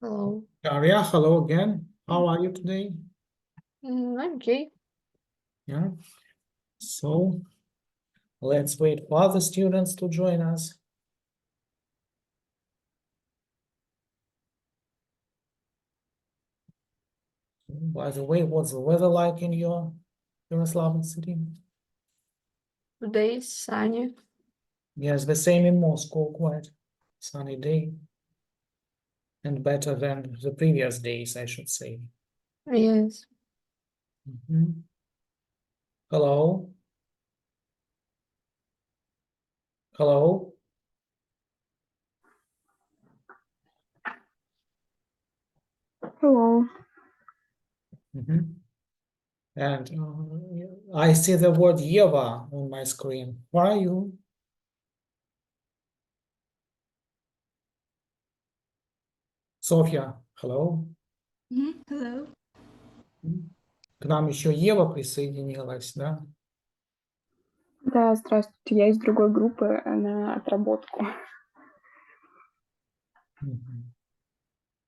Hello. Daria, hello again. How are you today? I'm okay. Yeah. So let's wait for other students to join us. By the way, what's the weather like in your Yaroslavl city? Today is sunny. Yes, the same in Moscow, quite sunny day. And better than the previous days, I should say. Yes. Mhm. Hello? Hello? Hello. Mhm. And I see the word Yeva on my screen. Where are you? Sofia, hello? Hello. К нам еще Ева присоединилась, да? Да, здравствуйте. Я из другой группы на отработку.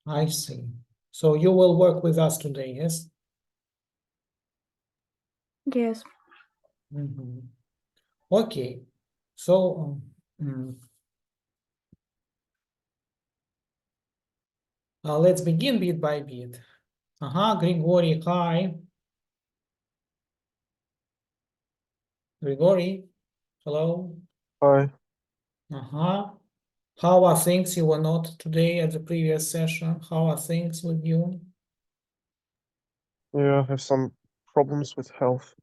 I see. So you will work with us today, yes? Yes. Okay. So let's begin bit by bit. Grigory, hi. Grigory, hello. Hi. How are things? You were not today at the previous session. How are things with you? Yeah, I have some problems with health.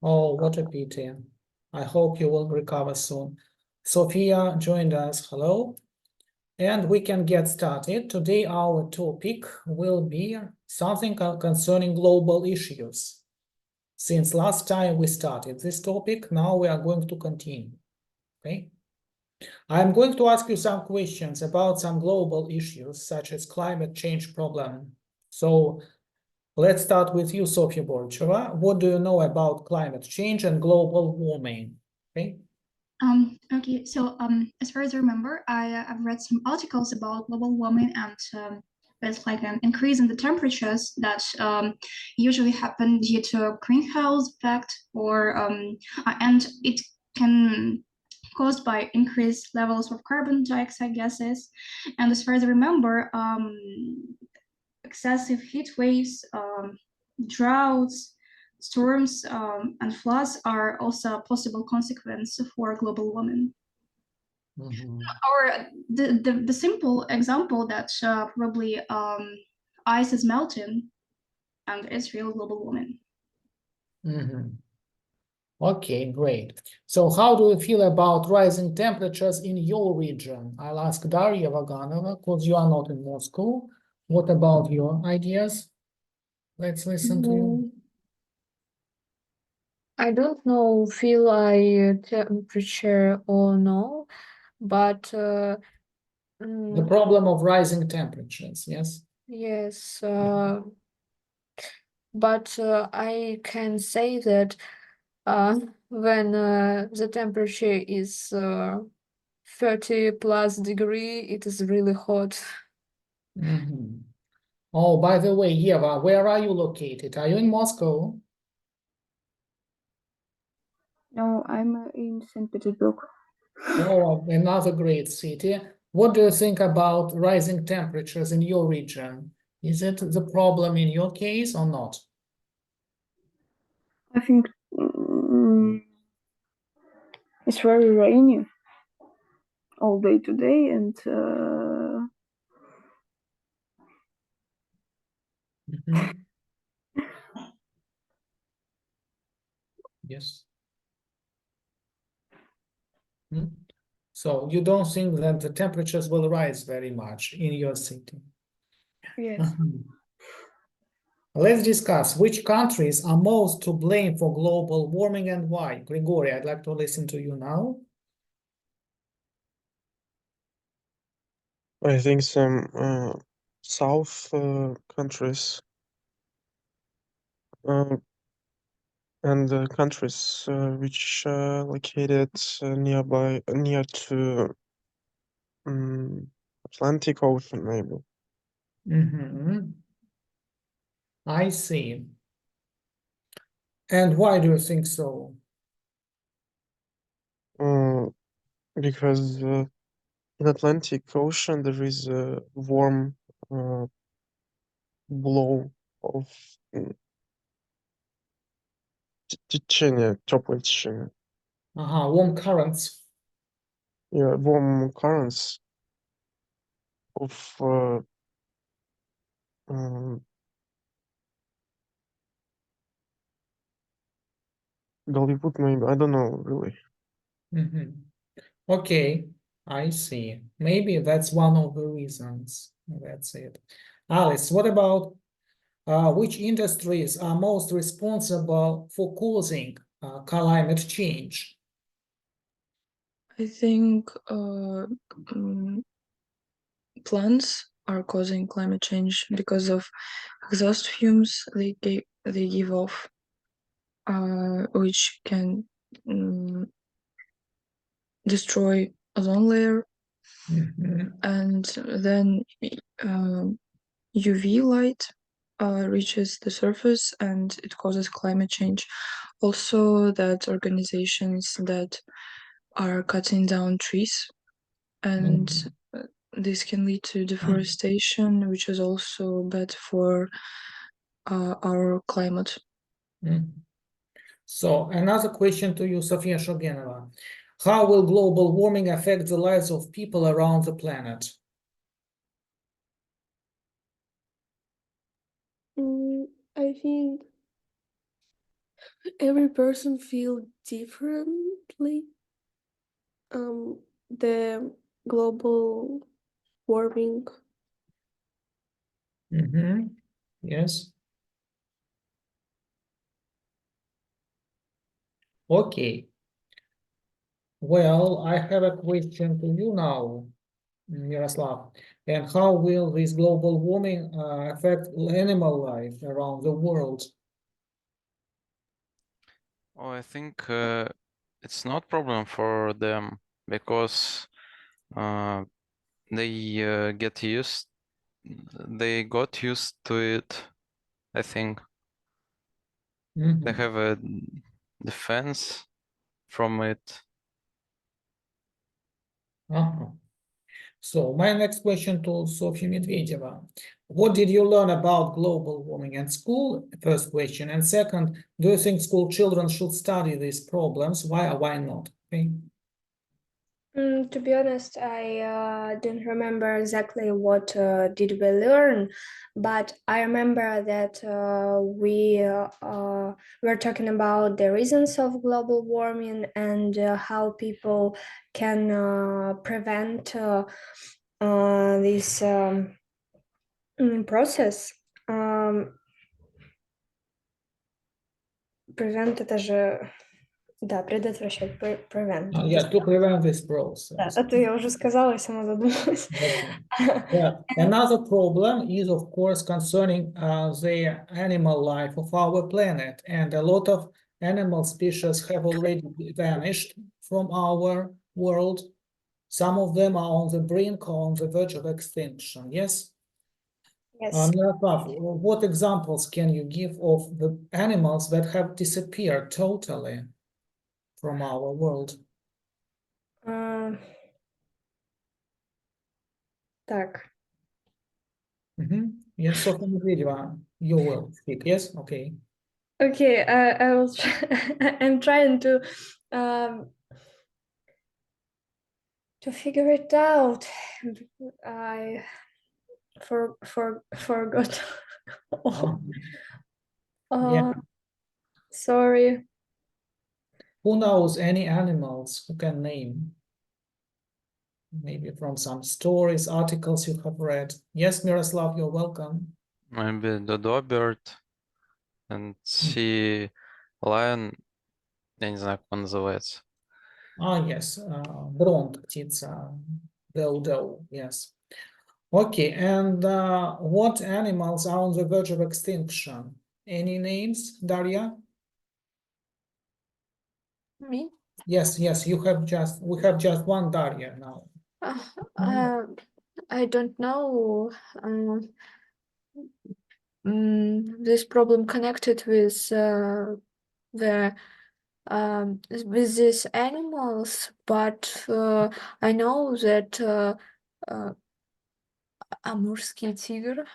Oh, what a pity. I hope you will recover soon. Sophia joined us. Hello. And we can get started. Today, our topic will be something concerning global issues. Since last time we started this topic, now we are going to continue. Okay. I'm going to ask you some questions about some global issues, such as climate change problem. So let's start with you, Sofia Borcheva. What do you know about climate change and global warming? Okay. Okay, so as far as I remember, I've read some articles about global warming, and there's like an increase in the temperatures that usually happen due to greenhouse effect, or and it can caused by increased levels of carbon dioxide gases. And as far as I remember, excessive heat waves, droughts, storms, and floods are also a possible consequence for global warming. Or the simple example that probably ice is melting, and it's real global warming. Okay, great. So how do you feel about rising temperatures in your region? I'll ask Daria Vaganova, because you are not in Moscow. What about your ideas? Let's listen to you. I don't know, feel I temperature or no, but The problem of rising temperatures, yes? yes, but I can say that when the temperature is 30 plus degree, it is really hot. Oh, by the way, Eva, where are you located? Are you in Moscow? No, I'm in St. Petersburg. Oh, another great city. What do you think about rising temperatures in your region? Is it the problem in your case or not? I think it's very rainy all day today, and Yes. So you don't think that the temperatures will rise very much in your city? yes. Let's discuss which countries are most to blame for global warming and why. Grigory, I'd like to listen to you now. I think some south countries and countries which located near to Atlantic Ocean, maybe. Mhm. I see. And why do you think so? Because in Atlantic Ocean there is a warm blow of течение, теплое течение. Warm currents. Yeah, warm currents of Голливуд, maybe, I don't know really. Mhm. Okay, I see. Maybe that's one of the reasons. That's it. Alice, what about which industries are most responsible for causing climate change? I think plants are causing climate change because of exhaust fumes they give off, which can destroy ozone layer, Mhm. and then UV light reaches the surface and it causes climate change. Also, that organizations that are cutting down trees, and this can lead to deforestation, which is also bad for our climate. So another question to you, Sofia Shogenova. How will global warming affect the lives of people around the planet? I think every person feel differently. The global warming. Yes. Okay. Well, I have a question to you now, Miroslav. And how will this global warming affect animal life around the world? Oh, I think it's not problem for them because they they got used to it. I think they have a defense from it. So my next question to Sofia Medvedeva. What did you learn about global warming at school? First question. And second, do you think school children should study these problems? Why or why not? Okay. To be honest, I don't remember exactly what did we learn, but I remember that we were talking about the reasons of global warming and how people can prevent this process. Prevent это же, да, предотвращать, prevent. Yeah, to prevent this process. Да, а то я уже сказала и сама задумалась. Yeah. Another problem is, of course, concerning the animal life of our planet. And a lot of animal species have already vanished from our world. Some of them are on the brink or on the verge of extinction. Yes? Yes. Miroslav, what examples can you give of the animals that have disappeared totally from our world? Так. Yes, Sofia Medvedeva, you will speak. Yes, okay. Okay, I will I'm trying to figure it out. I forgot. Yeah. Sorry. Who knows any animals who can name? Maybe from some stories, articles you have read. Yes, Miroslav, you're welcome. Maybe dodo bird and sea lion. Я не знаю, как он называется. Yes, дронт, птица, dodo, yes. Okay, and what animals are on the verge of extinction? Any names, Daria? Me? Yes, we have just one Daria now. I don't know. This problem connected with the with these animals, but I know that Амурский тигр.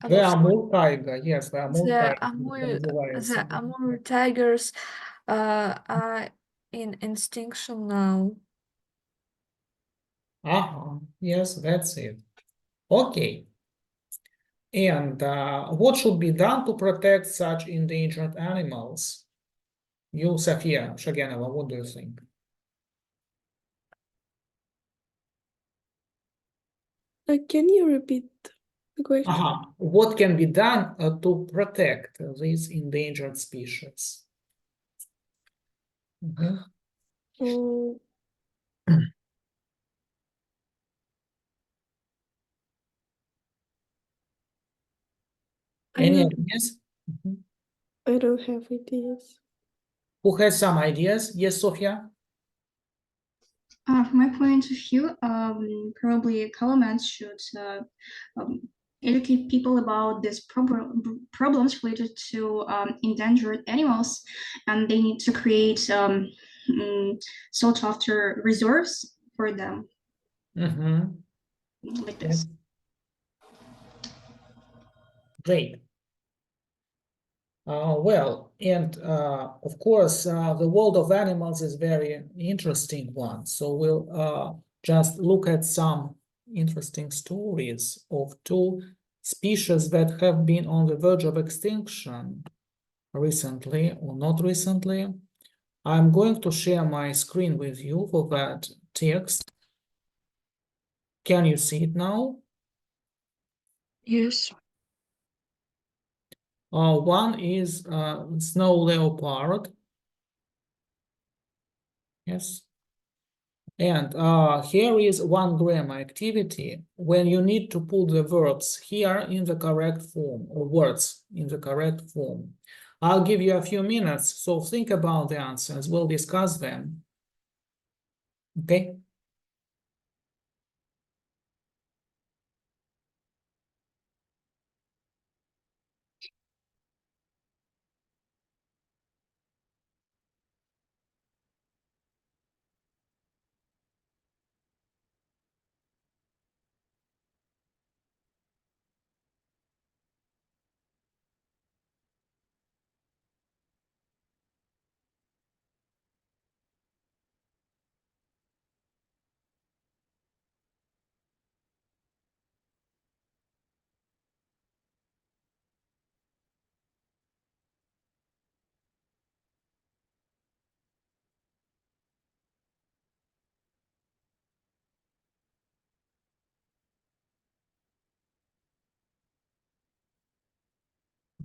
The Amur tiger, yes, the Amur The tiger Amur, называется. the Amur tigers are in extinction now. Yes, that's it. Okay. And what should be done to protect such endangered animals? You, Sofia Shaganova, what do you think? Can you repeat the question? What can be done to protect these endangered species? Mhm. Mm, I Any don't, ideas? Mhm. I don't have ideas. Who has some ideas? Yes, Sofia? From my point of view, probably governments should educate people about these problems related to endangered animals, and they need to create sought after reserves for them, like this. Great. Well, and of course, the world of animals is very interesting one. So we'll just look at some interesting stories of two species that have been on the verge of extinction recently or not recently. I'm going to share my screen with you for that text. Can you see it now? Yes. One is snow leopard. Yes. And here is one grammar activity when you need to put the verbs here in the correct form or words in the correct form. I'll give you a few minutes, so think about the answers. We'll discuss them. Okay?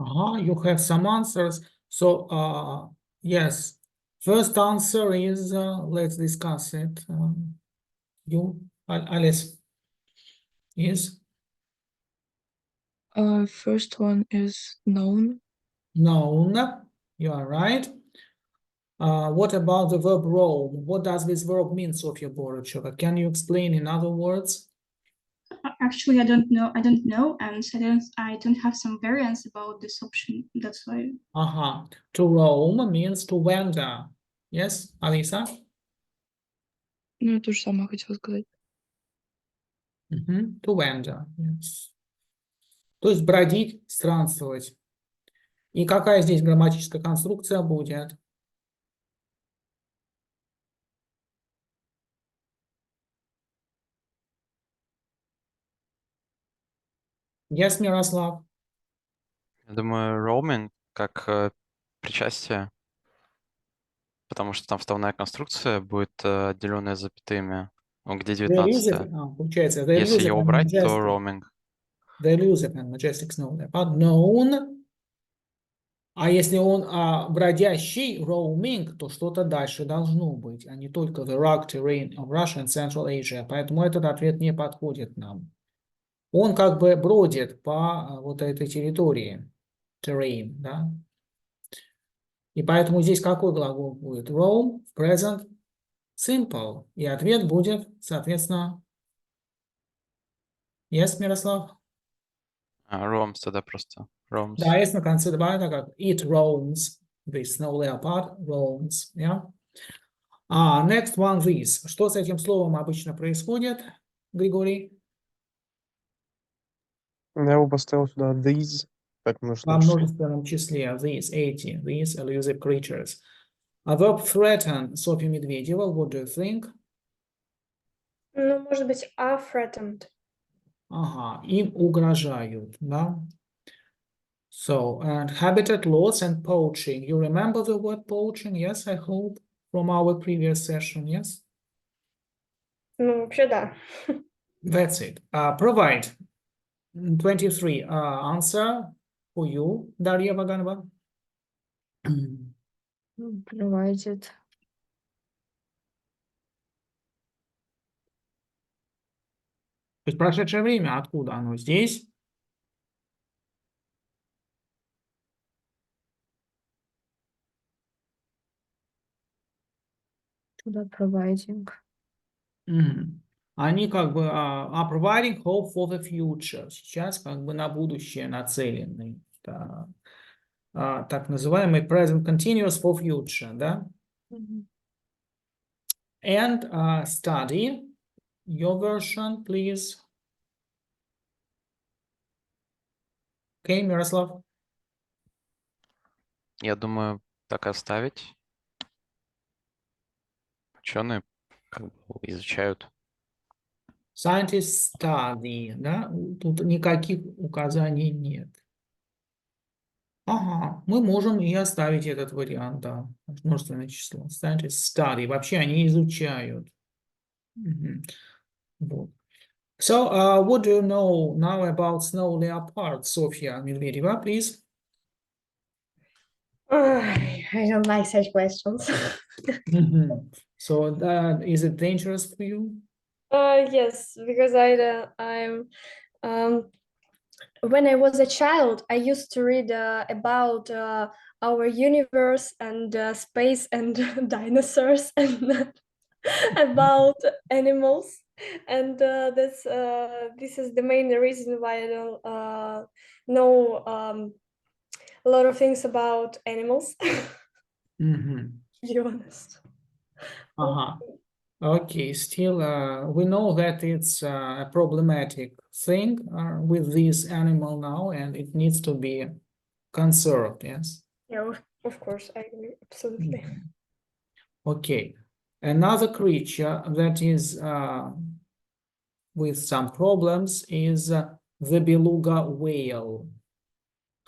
You have some answers. So, yes, first answer is, let's discuss it. Alice, is First one is known. known. You are right. What about the verb roam? What does this verb mean, Sofia Borochova? Can you explain in other words? Actually, I don't know, and I don't have some variants about this option. That's why. To roam means to wander. Yes, Alisa? Ну, я тоже сама хотела сказать. To wander, yes. То есть бродить, странствовать. И какая здесь грамматическая конструкция будет? Yes, Мирослав? Я думаю, roaming как причастие, потому что там вставная конструкция будет отделенная запятыми, где They'll use it, 19. получается, they'll use Если it ее and убрать, то majestic. roaming. They'll use it and majestic snow leopard. Known. А если он бродящий, roaming, то что-то дальше должно быть, а не только the rugged terrain of Russia and Central Asia. Поэтому этот ответ не подходит нам. Он как бы бродит по вот этой территории, terrain, да? И поэтому здесь какой глагол будет? Roam, present, simple. И ответ будет, соответственно, Yes, Miroslav? Roams тогда просто. Roams. Да, есть на конце добавлено как it roams. This snow leopard roams. Yeah. Next one, this. Что с этим словом обычно происходит, Григорий? Я бы поставил сюда these, так Во множественное число. множественном числе. These, эти, these elusive creatures. A verb threaten, Софья Медведева, what do you think? Ну, может быть, are threatened. Ага, им угрожают, да? So, and habitat loss and poaching. You remember the word poaching? Yes, I hope, from our previous session, yes? Ну, вообще, да. That's it. Provide. 23. Answer for you, Дарья Ваганова. Provided. То есть прошедшее время, откуда оно? Здесь? Туда providing. Мгм. Они как бы are providing hope for the future. Сейчас как бы на будущее нацелены. Да. Так называемый present continuous for future, да? Мгм. And study. Your version, please. Okay, Miroslav. Я думаю, так оставить. Ученые как бы изучают. Scientists study, да? Тут никаких указаний нет. Ага, мы можем и оставить этот вариант, да. Множественное число. Scientists study. Вообще они изучают. Мгм. Вот. So, what do you know now about snow leopard, Софья Медведева, please? I don't like such questions. Mhm. So, is it dangerous for you? Yes, because I'm when I was a child, I used to read about our universe and space and dinosaurs and about animals, and this is the main reason why I don't know a lot of things about animals. Mhm. To be honest. Uh-huh. Okay, still, we know that it's a problematic thing with this animal now, and it needs to be conserved, yes? Yeah, of course, I agree, absolutely. Mhm. Okay, another creature that is with some problems is the beluga whale.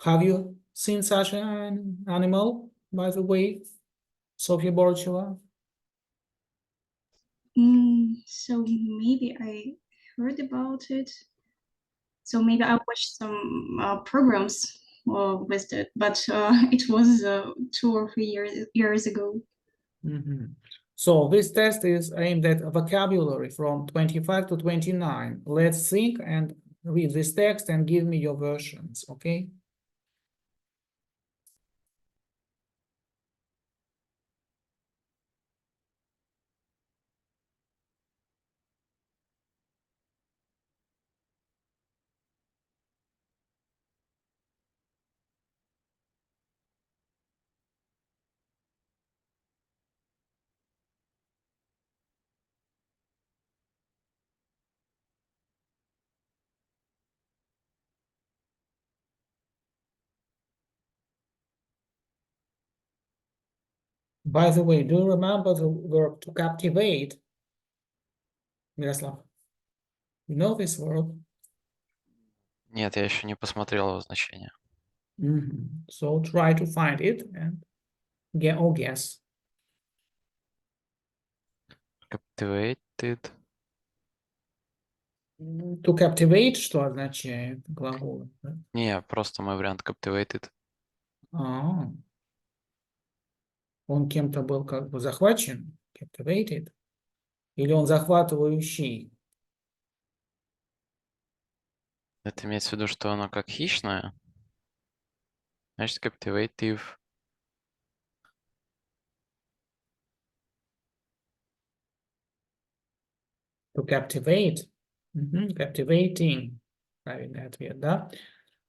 Have you seen such an animal, by the way, Sofia Borcheva? So maybe I heard about it. So maybe I watched some programs with it, but it was 2 or 3 years ago. Mhm. So this test is aimed at vocabulary from 25 to 29. Let's think and read this text and give me your versions, okay? By the way, do you remember the verb to captivate? Miroslav, you know this verb? Нет, я еще не посмотрел его значение. Mhm. So try to find it and get or guess. Captivated. To captivate, что означает глагол? Да? Не, просто мой вариант captivated. А, он кем-то был как бы захвачен, captivated, или он захватывающий? Это имеется в виду, что оно как хищное. Значит, captivative. To captivate, Captivating. Правильный ответ, да?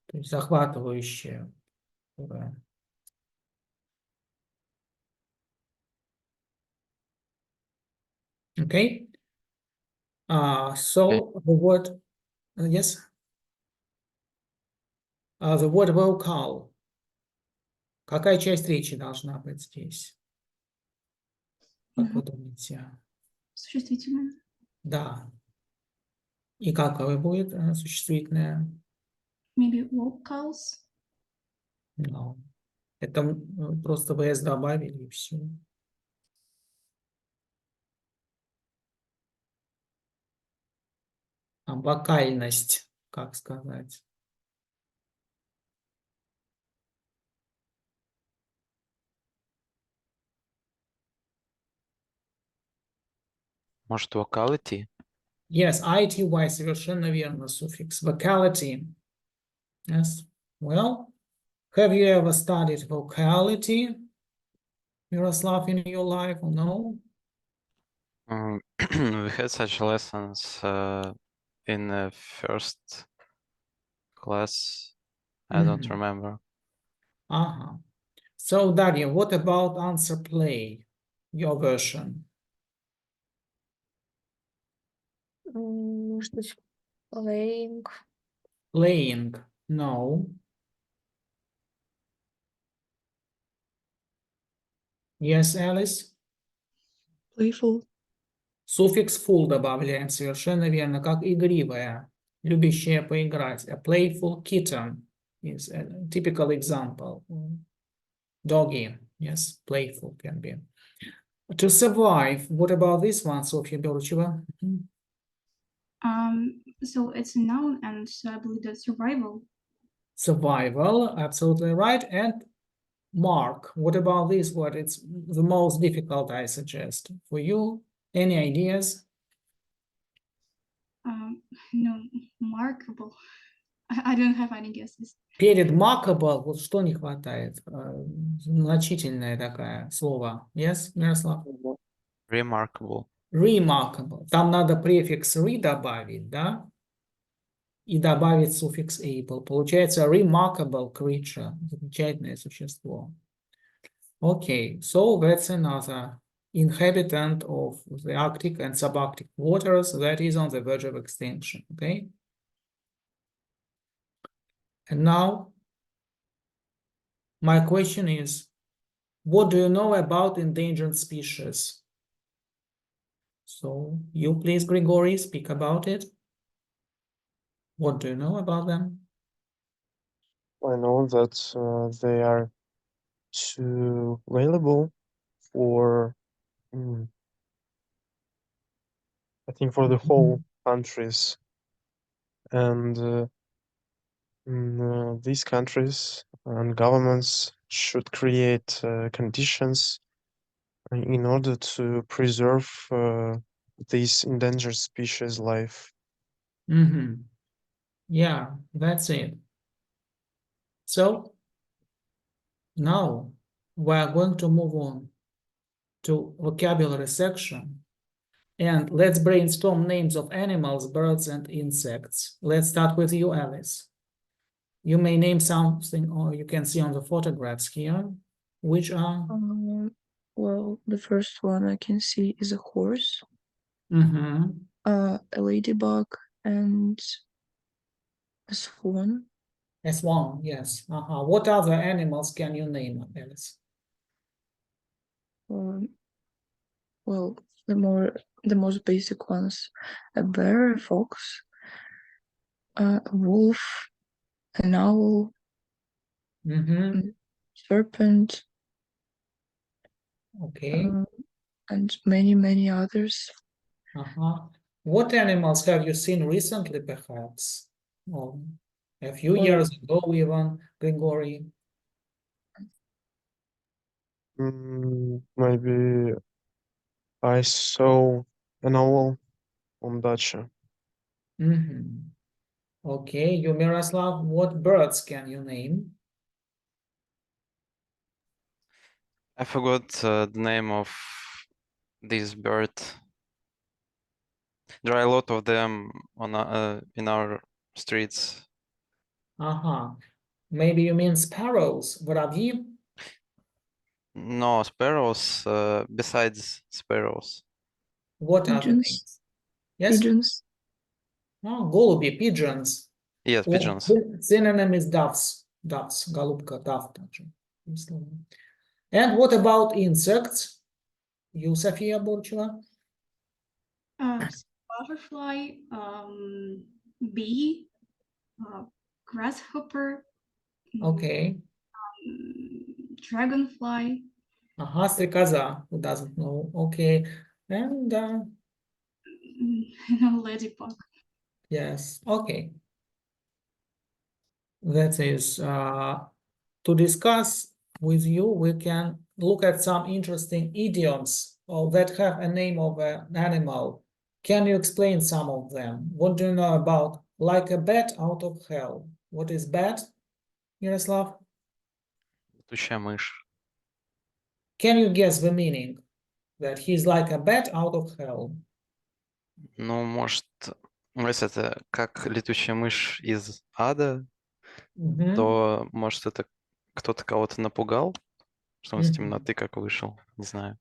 То есть захватывающее. Ура. Okay. So the word, yes. The word vocal. Какая часть речи должна быть здесь? Как вы думаете? Существительное. Да. И какое будет существительное? Maybe vocals. No. Это просто vs добавили и все. Вокальность, как сказать? Может, vocality? Yes, ITY, совершенно верно, суффикс. Vocality. Yes. Well, have you ever studied vocality, Miroslav, in your life or no? We had such lessons in the first class. I don't remember. So, Daria, what about answer play, your version? Может быть, playing. Playing, no. Yes, Alice? Playful. Суффикс full добавляем, совершенно верно, как игривая, любящая поиграть. A playful kitten is a typical example. Doggy, yes, playful can be. To survive, what about this one, Sofia Belcheva? So it's a noun, and so I believe that's survival. Survival, absolutely right. And Mark, what about this word? It's the most difficult, I suggest. For you, any ideas? No, markable. I don't have any guesses. Перед markable, вот что не хватает? Значительное такое слово. Yes, Miroslav? Remarkable. Remarkable. Там надо префикс re добавить, да? И добавить суффикс able. Получается remarkable creature. Замечательное существо. Okay, so that's another inhabitant of the Arctic and subarctic waters that is on the verge of extinction. Okay. And now, my question is, what do you know about endangered species? So you please, Grigory, speak about it. What do you know about them? I know that they are too valuable for, I think, for the whole countries, and these countries and governments should create conditions in order to preserve these endangered species life. Yeah, that's it. So now we're going to move on to vocabulary section, and let's brainstorm names of animals, birds, and insects. Let's start with you, Alice. You may name something, or you can see on the photographs here, which are? Well, the first one I can see is a horse, Mm-hmm. a ladybug, and a swan. A swan, yes. What other animals can you name, Alice? Well, the most basic ones: a bear, a fox, a wolf, an owl, serpent, Okay. and many others. What animals have you seen recently, perhaps? Or a few years ago, even, Grigory? Maybe I saw an owl on dacha. Okay, you, Miroslav, what birds can you name? I forgot the name of this bird. There are a lot of them on in our streets. Maybe you mean sparrows, воробьи? No, sparrows, besides sparrows. What other Pigeons. things? Yes? Pigeons. Oh, голуби, pigeons. Yes, Or pigeons. synonym is doves. Doves, голубка, dove также. And what about insects? You, София Борчева? Butterfly, bee, grasshopper, Okay. dragonfly. Стрекоза, who doesn't know? Okay. And Ladybug. yes, okay. That is to discuss with you, we can look at some interesting idioms that have a name of an animal. Can you explain some of them? What do you know about like a bat out of hell? What is bat, Yaroslav? Летучая мышь. Can you guess the meaning? That he's like a bat out of hell. Ну, может, если это как летучая мышь из ада, то, может, это кто-то кого-то напугал, что он с темноты как вышел, не знаю.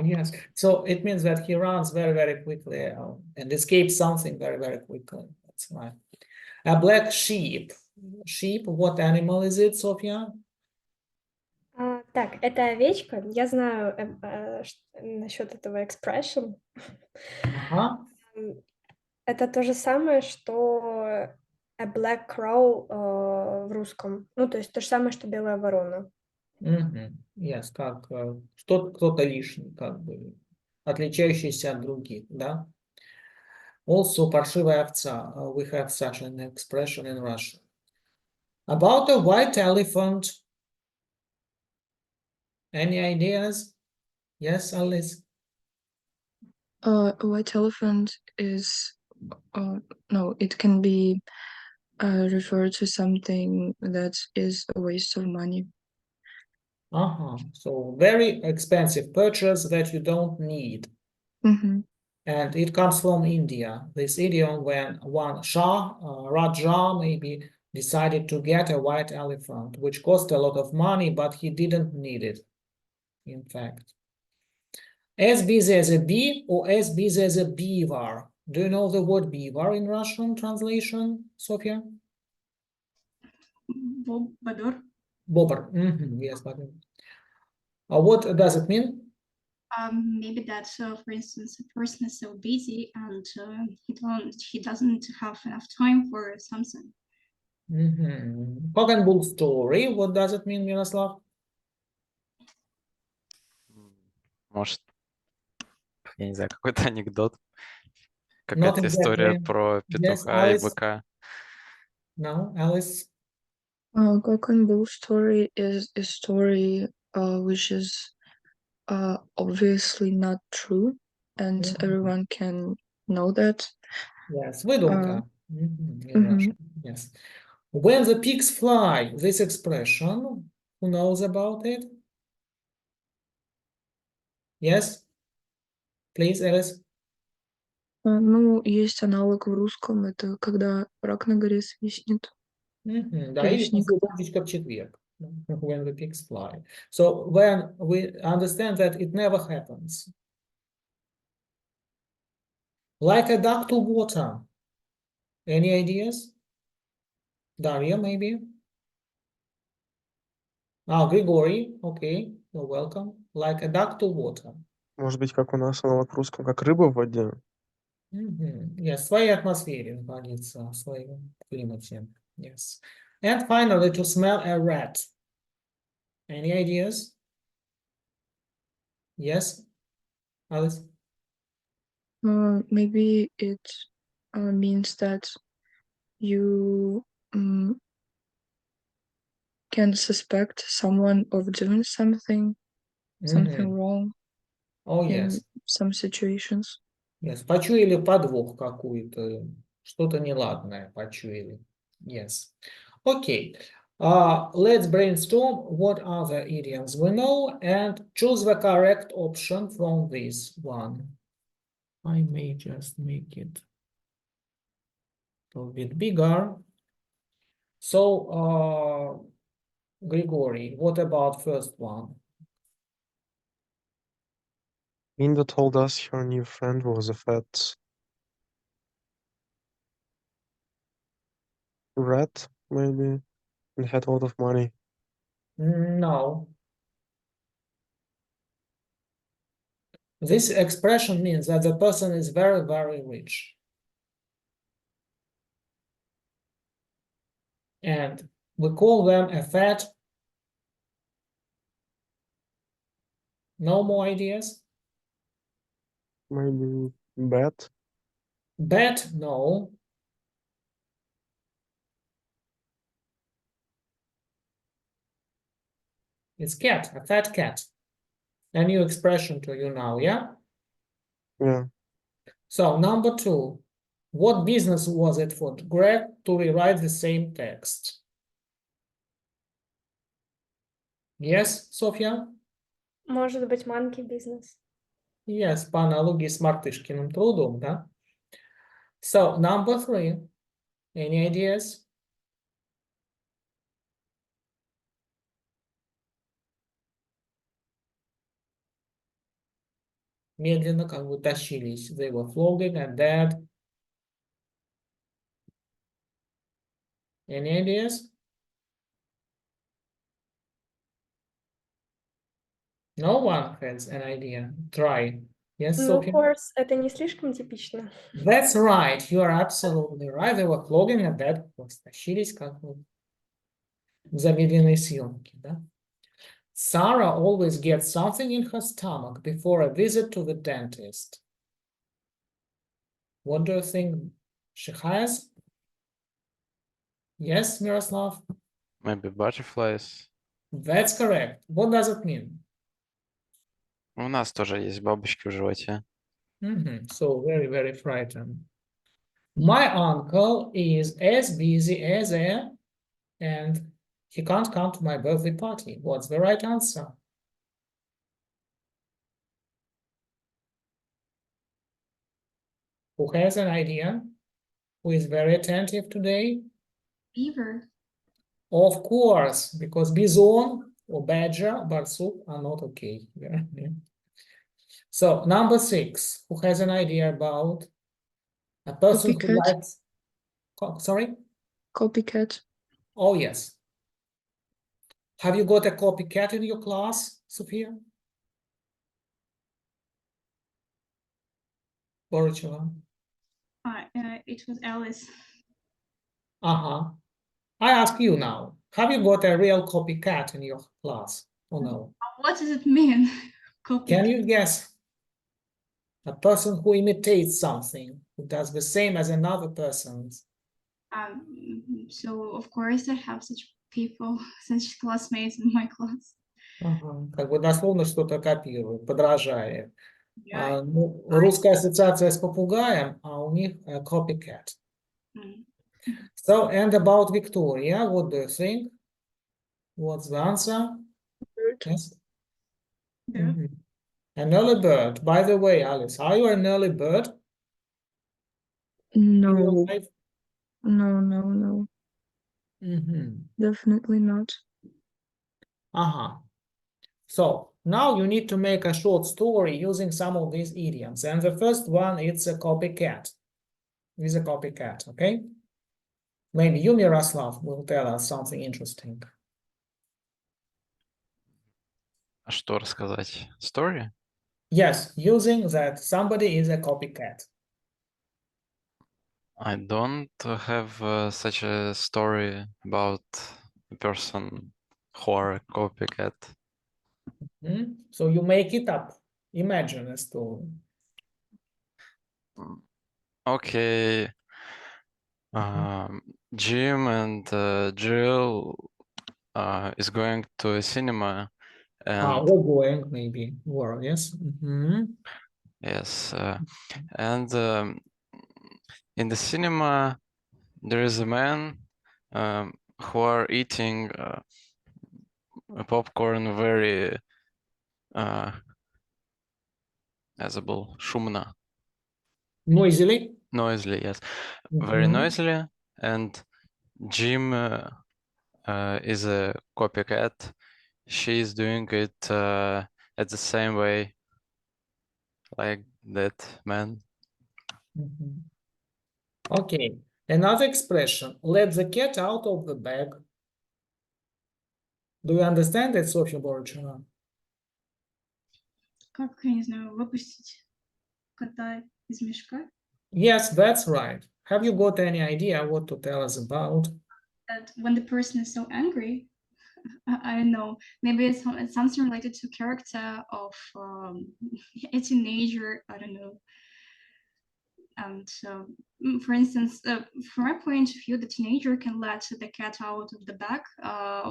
Yes, so it means that he runs very, very quickly and escapes something very, very quickly. That's right. A black sheep. Sheep, what animal is it, Sofia? Так, это овечка. Я знаю насчет этого expression. Это то же самое, что a black crow в русском. Ну, то есть то же самое, что белая ворона. Yes, как кто-то лишний, как бы отличающийся от других, да? Also, паршивая овца. We have such an expression in Russian. About a white elephant. Any ideas? Yes, Alice? A white elephant is, no, it can be referred to something that is a waste of money. So very expensive purchase that you don't need. And it comes from India. This idiom when one Shah, Raja maybe, decided to get a white elephant, which cost a lot of money, but he didn't need it, in fact. As busy as a bee or as busy as a beaver? Do you know the word beaver in Russian translation, Sofia? Bobber. Bobber. Yes, bobber. What does it mean? Maybe that, for instance, a person is so busy and he doesn't have enough time for something. Cock and bull story. What does it mean, Miroslav? Может, я не знаю, какой-то анекдот. Какая-то история про петуха и быка. No, Alice? Cock and bull story is a story which is obviously not true, and everyone can know that. Yes, выдумка. In Russian, yes. When the pigs fly, this expression, who knows about it? Yes? Please, Alice? Ну, есть аналог в русском, это когда рак на горе свистнет. Да, или в четверг. When the pigs fly. So when we understand that it never happens. Like a duck to water. Any ideas? Daria, maybe? Grigory, okay, you're welcome. Like a duck to water. Может быть, как у нас аналог в русском, как рыба в воде. Yes, в своей атмосфере находится, в своем климате. Yes. And finally, to smell a rat. Any ideas? Yes, Alice? Maybe it means that you can suspect someone of doing something wrong. Oh, in yes. some situations. Yes, почуяли подвох какую-то, что-то неладное почуяли. Yes. Okay. Let's brainstorm what other idioms we know and choose the correct option from this one. I may just make it a little bit bigger. So, Grigory, what about first one? Minda told us her new friend was a fat rat, maybe, and had a lot of money. No. This expression means that the person is very, very rich. And we call them a fat. No more ideas? Maybe bat. Bat? No. It's cat, a fat cat. A new expression to you now, yeah? Yeah. So, number 2. What business was it for Greg to rewrite the same text? Yes, Sofia? Может быть, monkey business. Yes, по аналогии с Мартышкиным трудом, да? So, number 3. Any ideas? Медленно как бы тащились. They were flogging and dead. Any ideas? No one has an idea. Try. Yes, Ну, Sophie? horse, это не слишком типично. That's right. You are absolutely right. They were flogging and dead. Тащились как бы в замедленной съемке, да? Sarah always gets something in her stomach before a visit to the dentist. What do you think she has? Yes, Miroslav? Maybe butterflies. That's correct. What does it mean? У нас тоже есть бабочки в животе. So very, very frightened. My uncle is as busy as air, and he can't come to my birthday party. What's the right answer? Who has an idea? Who is very attentive today? Beaver. Of course, because bison or badger, barsuk are not okay here. Yeah. So number 6, who has an idea about a person who Copycat. likes, sorry? Copycat. Oh, yes. Have you got a copycat in your class, Sophia? Boricheva? It was Alice. Uh-huh. I ask you now, have you got a real copycat in your class or no? What does it mean? Can you guess? A person who imitates something, who does the same as another person's. So of course I have such people, such classmates in my class. Ага, как бы дословно что-то копирует, подражает. Yeah. Ну, русская ассоциация с попугаем, а у них copycat. So, and about Victoria, what do you think? What's the answer? Bird. Yes. Yeah. An early bird. By the way, Alice, are you an early bird? in your No, life? no. Definitely not. So now you need to make a short story using some of these idioms. And the first one, it's a copycat. Is a copycat, okay? Maybe you, Miroslav, will tell us something interesting. А что рассказать? Story? Yes, using that somebody is a copycat. I don't have such a story about a person who are a copycat. So you make it up. Imagine a story. Okay. Jim and Jill is going to a cinema and Or going, maybe. Or, yes. yes, and in the cinema there is a man who are eating a popcorn very шумно. Noisily. Noisily, yes. Very Mhm. noisily. And Jim is a copycat. She's doing it at the same way, like that man. Mhm. Okay, another expression. Let the cat out of the bag. Do you understand it, Sofia Borchina? Как, я не знаю, выпустить кота из мешка? Yes, that's right. Have you got any idea what to tell us about? That when the person is so angry, I don't know, maybe it's something related to character of a teenager, I don't know. And for instance, from my point of view, the teenager can let the cat out of the bag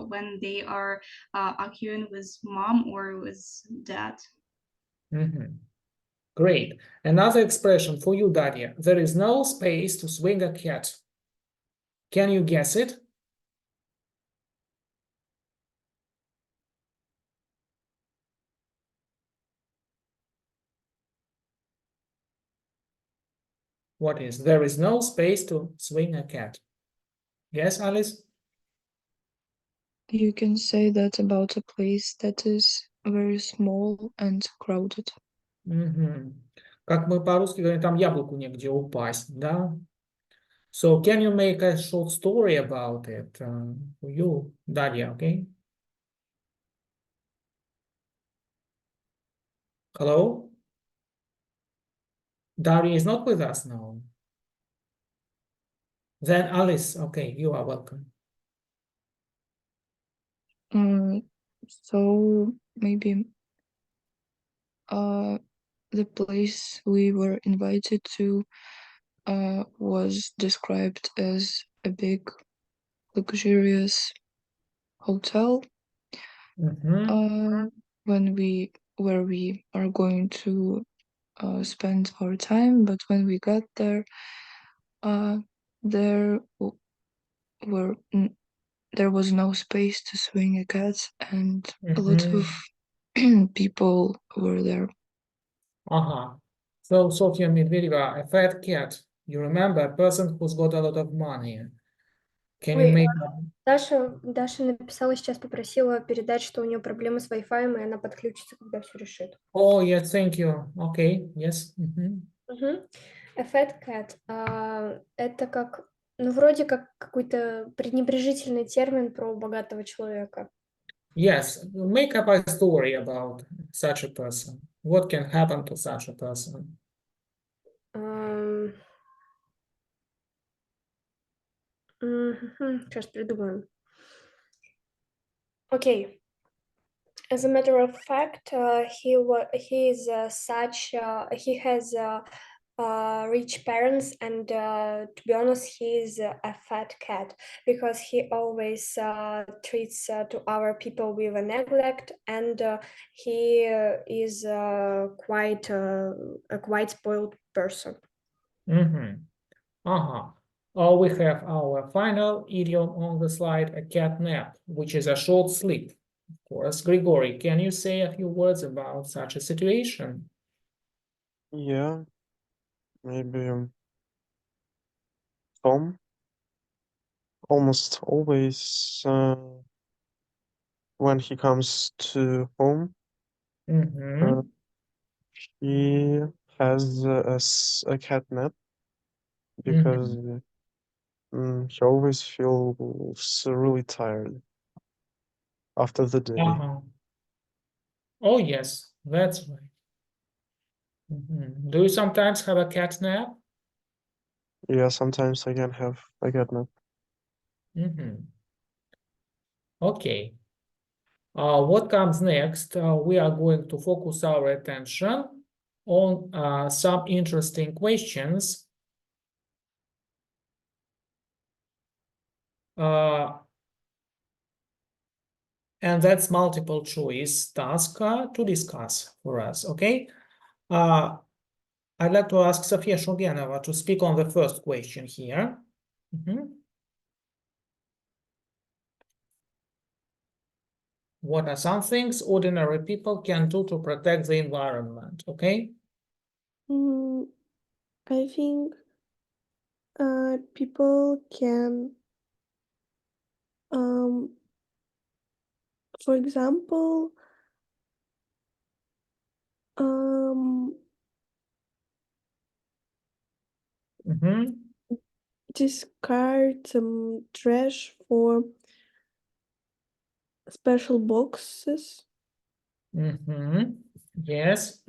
when they are arguing with mom or with dad. Mhm. Great. Another expression for you, Daria. There is no space to swing a cat. Can you guess it? What is? There is no space to swing a cat. Yes, Alice? You can say that about a place that is very small and crowded. Мгм. Как мы по-русски говорим, там яблоку негде упасть, да? So can you make a short story about it? You, Daria, okay? Hello? Daria is not with us now. Then Alice, okay, you are welcome. So maybe the place we were invited to was described as a big, luxurious hotel. Mhm. Where we are going to spend our time, but when we got there, there there was no space to swing a cat, and a lot of people were there. So, Sofia Medvedeva, a fat cat. You remember a person who's got a lot of money. Can you Ой, make Даша написала сейчас, попросила передать, что у нее проблемы с Wi-Fi, и она подключится, когда все решит. Oh, yes, thank you. Okay, yes. Мгм. A fat cat. Это как, ну, вроде как какой-то пренебрежительный термин про богатого человека. Yes, make up a story about such a person. What can happen to such a person? Сейчас придумаем. Okay. As a matter of fact, he has rich parents, and to be honest, he is a fat cat because he always treats to our people with a neglect, and he is quite a quite spoiled person. Oh, we have our final idiom on the slide, a cat nap, which is a short sleep. Of course, Grigory, can you say a few words about such a situation? Yeah, maybe Tom almost always when he comes to home, he has a cat nap because he always feels really tired after the day. Oh, yes, that's right. Do you sometimes have a cat nap? Yeah, sometimes I can have a cat nap. Okay. What comes next? We are going to focus our attention on some interesting questions. And that's multiple choice task to discuss for us, okay? I'd like to ask Sofia Shogenova to speak on the first question here. What are some things ordinary people can do to protect the environment, okay? I think people can, for example, discard some trash for special boxes. Yes.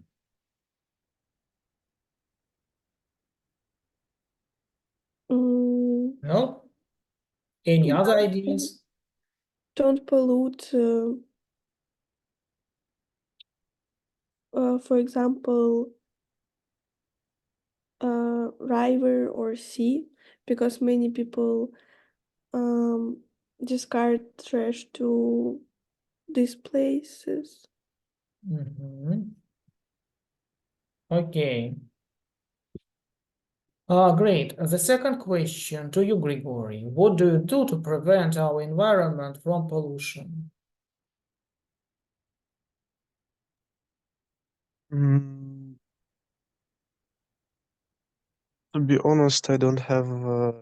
No? Any other ideas? Don't pollute, for example, river or sea, because many people discard trash to these places. Okay. Great. The second question to you, Grigory. What do you do to prevent our environment from pollution? Mm, to be honest, I don't have a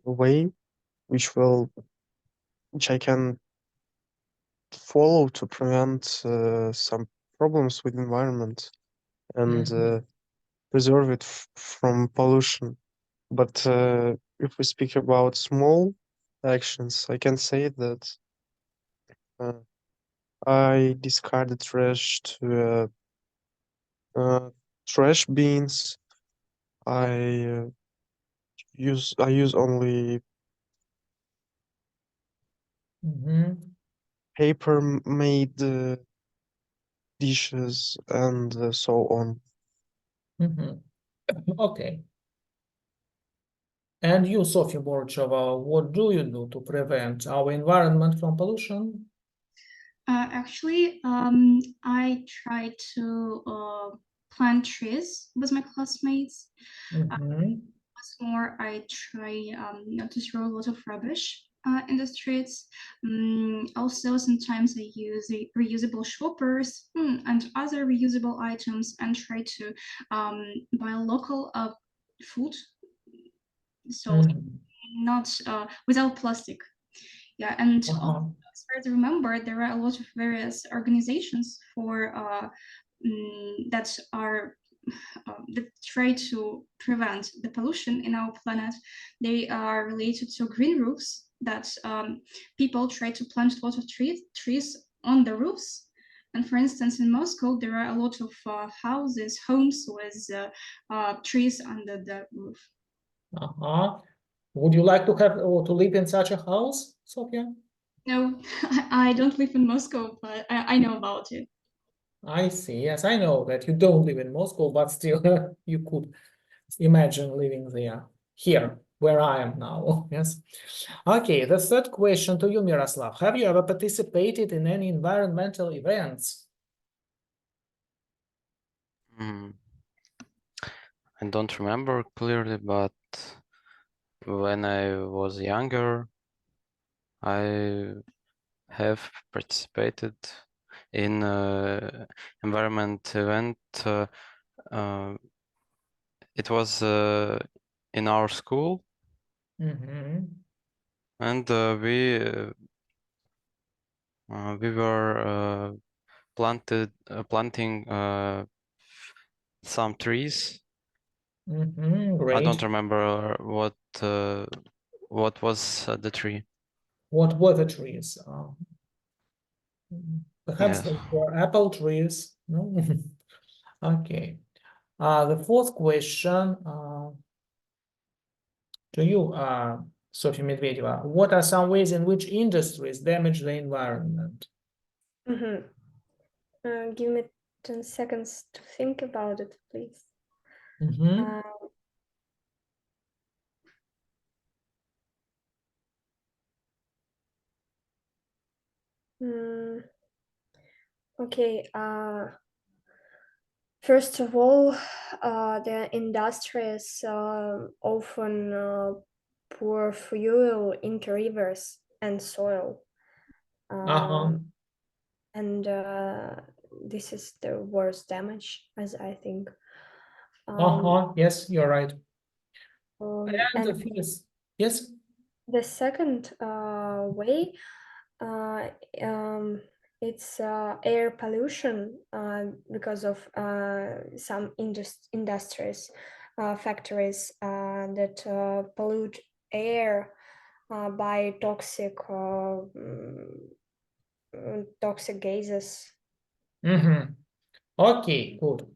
way which I can follow to prevent some problems with environment and preserve it from pollution. But if we speak about small actions, I can say that I discarded trash to trash bins. I use only paper made dishes and so on. Okay. And you, Sofia Borchova, what do you do to prevent our environment from pollution? Actually, I try to plant trees with my classmates. What's more, I try not to throw a lot of rubbish in the streets. Also, sometimes I use the reusable shoppers and other reusable items and try to buy local food. So not without plastic. Yeah, and as far as I remember, there are a lot of various organizations for that are that try to prevent the pollution in our planet. They are related to green roofs that people try to plant a lot of trees on the roofs. And for instance, in Moscow, there are a lot of homes with trees under the roof. Would you like to have or to live in such a house, Sofia? No, I don't live in Moscow, but I know about it. I see. Yes, I know that you don't live in Moscow, but still you could imagine living there, here, where I am now. Yes. Okay, the third question to you, Miroslav. Have you ever participated in any environmental events? I don't remember clearly, but when I was younger, I have participated in environment event. It was in our school, and we were planting some trees. Great. I don't remember what was the tree. What were the trees? Perhaps Yes. they were apple trees. No? Okay. The fourth question to you, Sofia Medvedeva. What are some ways in which industries damage the environment? Give me 10 seconds to think about it, please. Okay. First of all, the industries often pour fuel into rivers and soil. And this is the worst damage, as I think. Yes, you're right. And the And fifth, yes. the second way, it's air pollution because of some industries, factories that pollute air by toxic gases. Okay, good.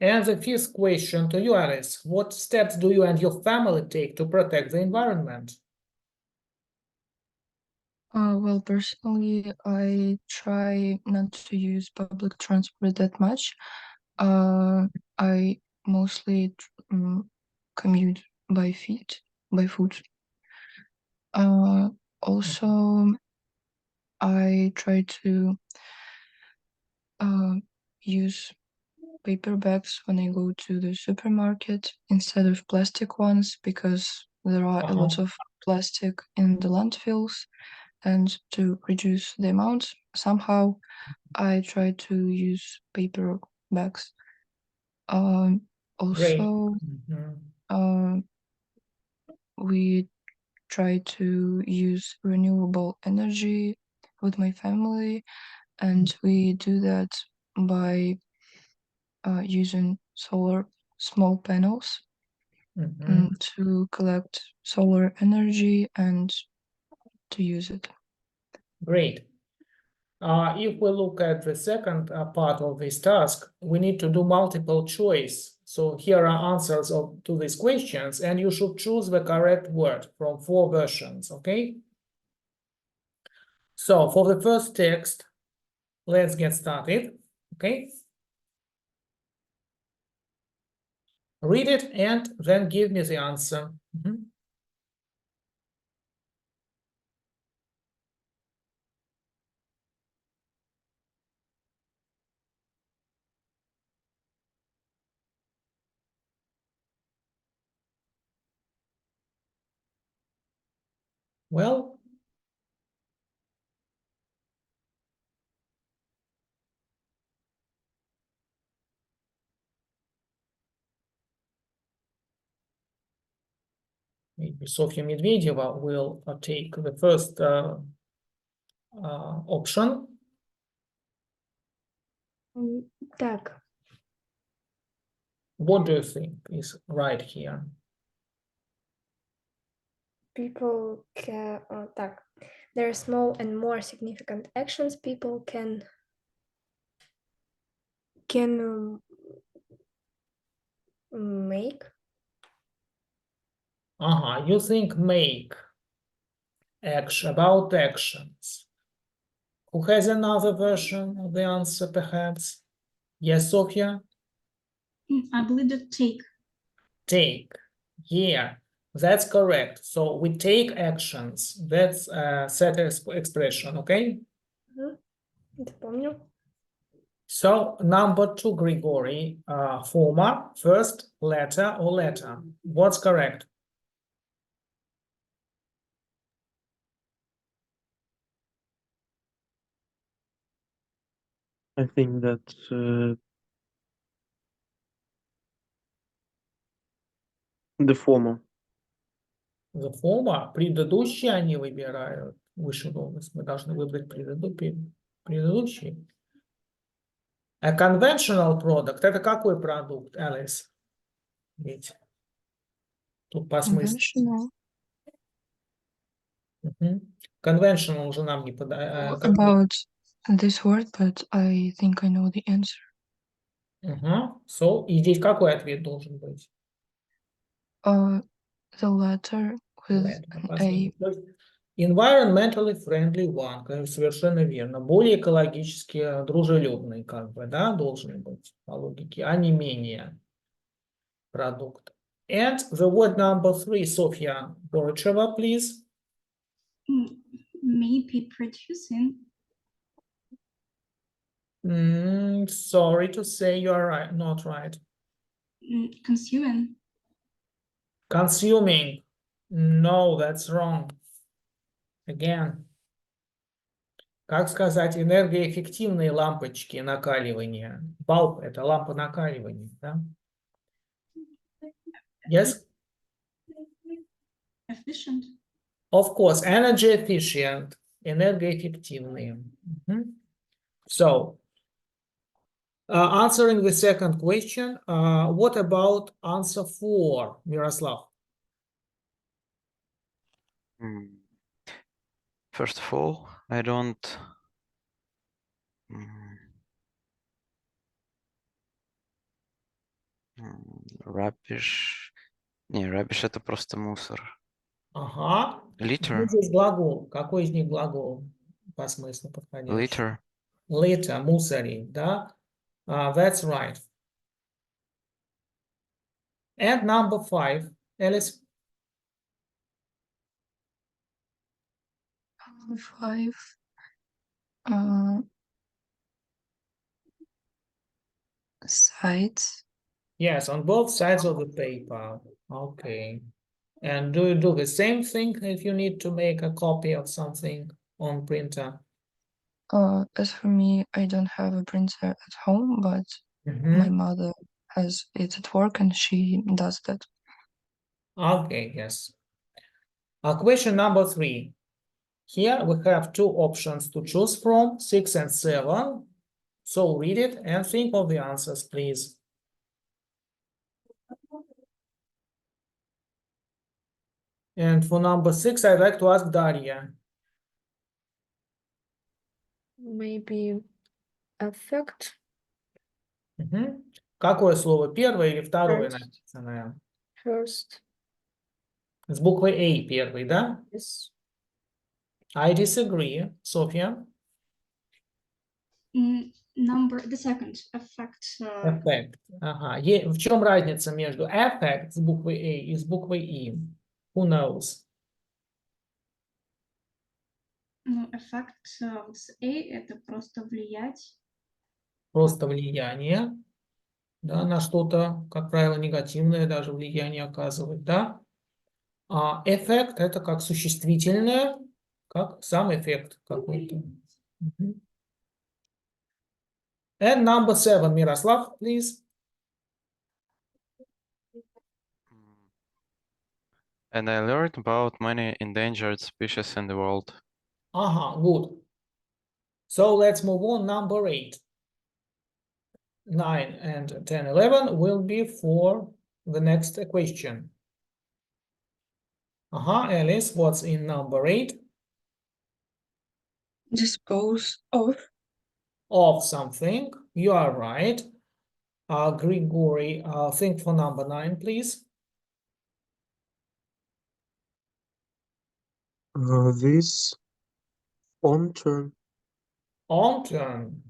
And the fifth question to you, Alice, what steps do you and your family take to protect the environment? Well, personally, I try not to use public transport that much. I mostly commute by foot. Also, I try to use paper bags when I go to the supermarket instead of plastic ones because there are a lot of plastic in the landfills, and to reduce the amount, somehow I try to use paper bags. Also, we try to use renewable energy with my family, and we do that by using solar small panels to collect solar energy and to use it. Great. If we look at the second part of this task, we need to do multiple choice. So here are answers to these questions, and you should choose the correct word from 4 versions, okay? So for the first text, let's get started, okay? Read it and then give me the answer. Well, maybe Sofia Medvedeva will take the first option. Так. What do you think is right here? People can, there are small and more significant actions people can make. You think make action about actions. Who has another version of the answer, perhaps? Yes, Sofia? I believe that take. Take. Yeah, that's correct. So we take actions. That's a set expression, okay? Запомню. So number 2, Grigory, former, first letter or letter. What's correct? I think that the former. The former. Предыдущие они выбирают. Выше должность. Мы должны выбрать предыдущий. A conventional product – это какой продукт, Alice? Ведь тут по смыслу. Conventional уже нам не подает. About this word, but I think I know the answer. So, и здесь какой ответ должен быть? The letter with A. Environmentally friendly one, совершенно верно. Более экологически дружелюбный, как бы, да, должен быть по логике, а не менее продукт. And the word number 3, Sofia Borocheva, please. Maybe producing. Sorry to say you are right, not right. Consuming. Consuming. No, that's wrong. Again. Как сказать, энергоэффективные лампочки накаливания. Bulb – это лампа накаливания, да? Yes, Efficient. of course, energy efficient, энергоэффективные. So, answering the second question, what about answer 4, Miroslav? First of all, I don't. Rubbish. Не, rubbish это просто мусор. Ага. Litter. Здесь глагол. Какой из них глагол по смыслу подходящий? Litter. Litter, мусорить, да? That's right. And number 5, Alice. 5. Sides. Yes, on both sides of the paper. Okay. And do you do the same thing if you need to make a copy of something on printer? As for me, I don't have a printer at home, but my mother has it at work and she does that. Okay, yes. Question number 3. Here we have 2 options to choose from, 6 and 7. So read it and think of the answers, please. And for number 6, I'd like to ask Daria. Maybe affect. Какое слово, первое или второе First. написанное? First. С буквой A первый, да? Yes. I disagree. Софья? The second, affect. Effect. Ага. В чем разница между effect с буквой A и с буквой E? Who knows? Ну, эффект с A это просто влиять. Просто влияние, да, на что-то, как правило, негативное даже влияние оказывает, да? А эффект это как существительное, как сам эффект какой-то. And number 7, Miroslav, please. And I learned about many endangered species in the world. Good. So let's move on. Number 8. 9 and 10, 11 will be for the next question. Alice, what's in number 8? Dispose of. Of something. You are right. Grigory, think for number 9, please. This on turn. On turn.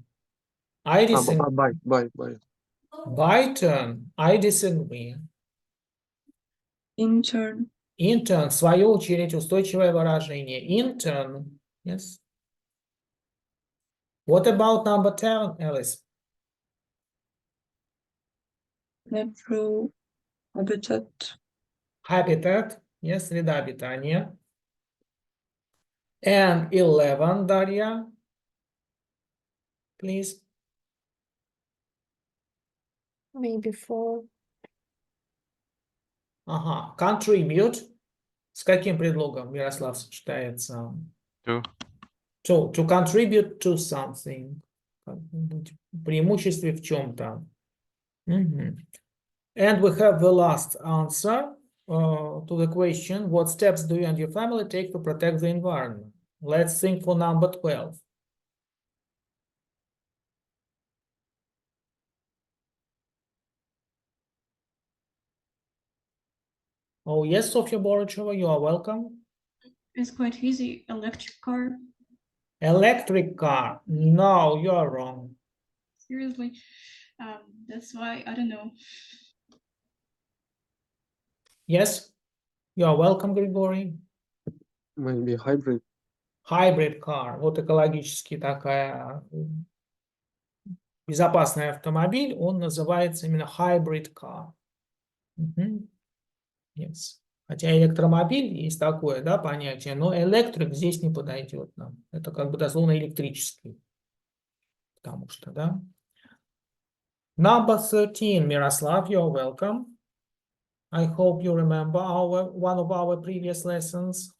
I disagree. By. By turn. I disagree. In turn. In turn. В свою очередь, устойчивое выражение. In turn. Yes. What about number 10, Alice? Natural habitat. Habitat. Yes, среда обитания. And 11, Daria. Please. Maybe 4. Contribute. С каким предлогом, Ярослав, сочетается? To. To contribute to something. Преимуществе в чем-то. And we have the last answer to the question, what steps do you and your family take to protect the environment? Let's think for number 12. Oh, yes, Sofia Borochova, you are welcome. It's quite easy. Electric car. Electric car. No, you are wrong. Seriously. That's why, I don't know. Yes, you are welcome, Grigory. Maybe hybrid. Hybrid car. Вот экологически такая безопасный автомобиль, он называется именно hybrid car. Yes. Хотя электромобиль есть такое, да, понятие, но электрик здесь не подойдет нам. Это как бы дословно электрический. Потому что, да. Number 13, Miroslav, you're welcome. I hope you remember one of our previous lessons.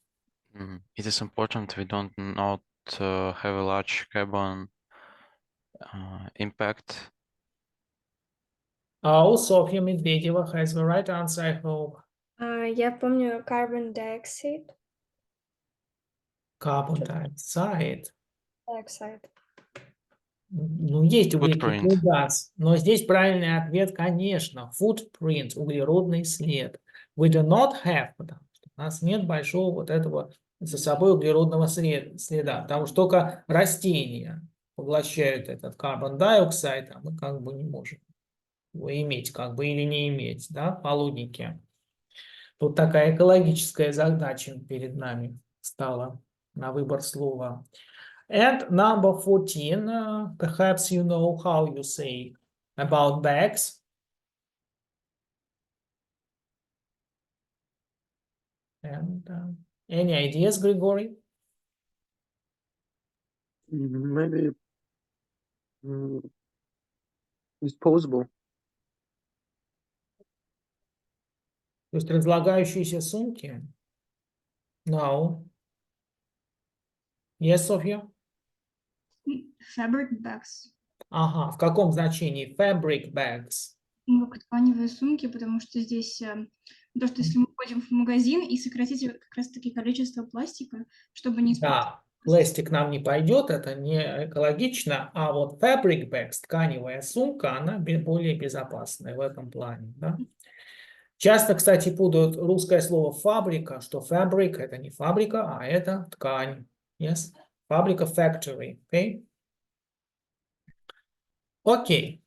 It is important we don't not have a large carbon impact. Sofia Medvedeva has the right answer, I hope. Я помню carbon dioxide. Carbon dioxide. Dioxide. Ну, есть Footprint. углекислый газ, но здесь правильный ответ, конечно, footprint, углеродный след. We do not have, потому что у нас нет большого вот этого за собой углеродного следа, потому что только растения поглощают этот carbon dioxide, а мы как бы не можем его иметь, как бы или не иметь, да, по логике. Тут такая экологическая задача перед нами стала на выбор слова. And number 14, perhaps you know how you say about bags. And any ideas, Grigory? Maybe disposable. То есть разлагающиеся сумки? No. Yes, Sofia? Fabric bags. Ага, в каком значении? Fabric bags. Ну, как тканевые сумки, потому что здесь то, что если мы ходим в магазин и сократить как раз-таки количество пластика, чтобы не использовать. Да, пластик нам не пойдет, это не экологично, а вот fabric bags, тканевая сумка, она более безопасная в этом плане, да? Часто, кстати, путают русское слово фабрика, что fabric это не фабрика, а это ткань. Yes, фабрика factory, okay? Okay.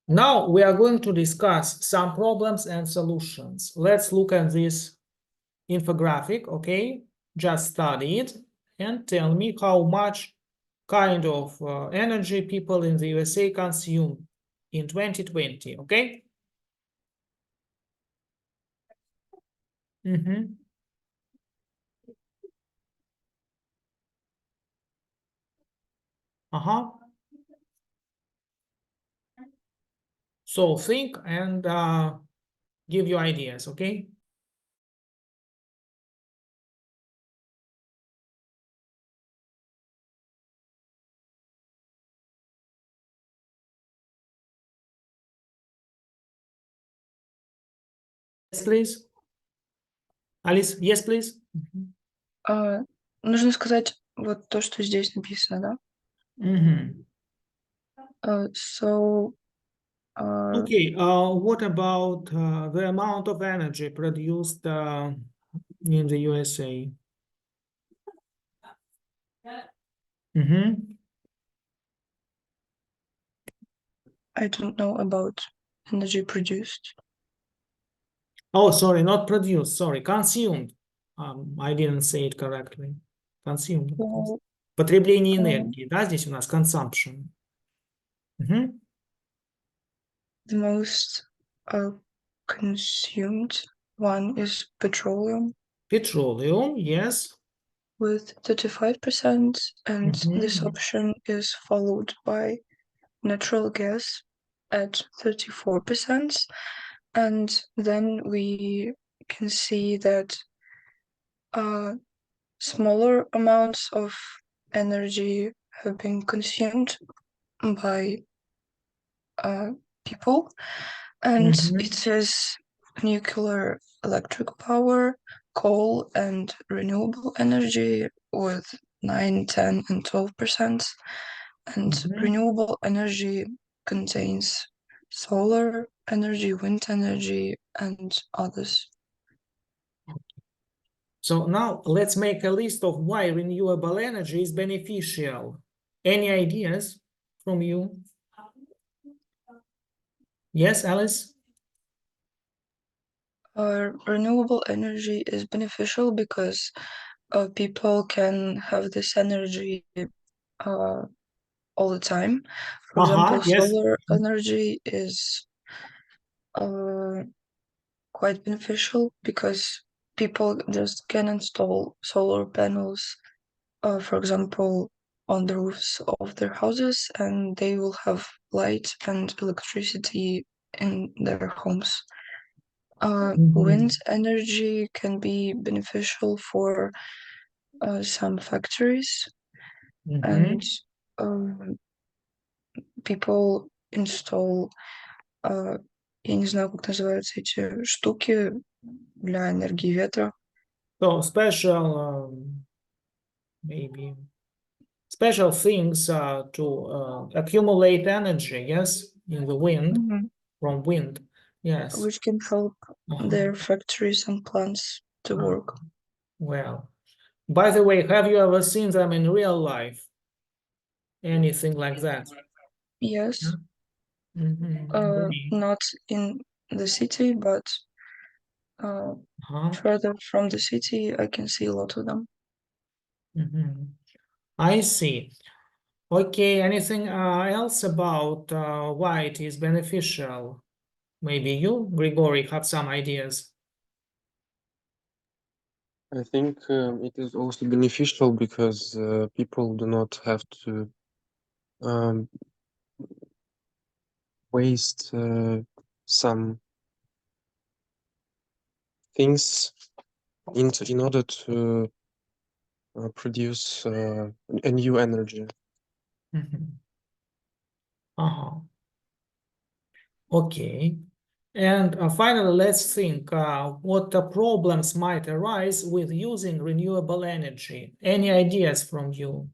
Now we are going to discuss some problems and solutions. Let's look at this infographic, okay? Just study it and tell me how much kind of energy people in the USA consume in 2020, okay? So think and give your ideas, okay? Yes, please. Alice, yes, please. Нужно сказать вот то, что здесь написано, да? So, Okay, what about the amount of energy produced in the USA? I don't know about energy produced. Oh, sorry, not produced, sorry, consumed. I didn't say it correctly. Consumed. Well, Потребление энергии, да, здесь у нас consumption. the most consumed one is petroleum. Petroleum, yes. With 35%, and this option is followed by natural gas at 34%. And then we can see that smaller amounts of energy have been consumed by people, and it says nuclear electric power, coal, and renewable energy with 9, 10, and 12%. And renewable energy contains solar energy, wind energy, and others. So now let's make a list of why renewable energy is beneficial. Any ideas from you? Yes, Alice? Renewable energy is beneficial because people can have this energy all the time. For example, yes. solar energy is quite beneficial because people just can install solar panels, for example, on the roofs of their houses, and they will have light and electricity in their homes. Wind energy can be beneficial for some factories, and people install, я не знаю, как называются эти штуки для энергии ветра. So special, maybe special things to accumulate energy, yes, in the wind, from wind, yes. Which can help their factories and plants to work. Well, by the way, have you ever seen them in real life? Anything like that? Yes, Great. not in the city, but further from the city, I can see a lot of them. I see. Okay, anything else about why it is beneficial? Maybe you, Grigory, have some ideas. I think it is also beneficial because people do not have to waste some things in order to produce a new energy. Okay. And finally, let's think what problems might arise with using renewable energy. Any ideas from you?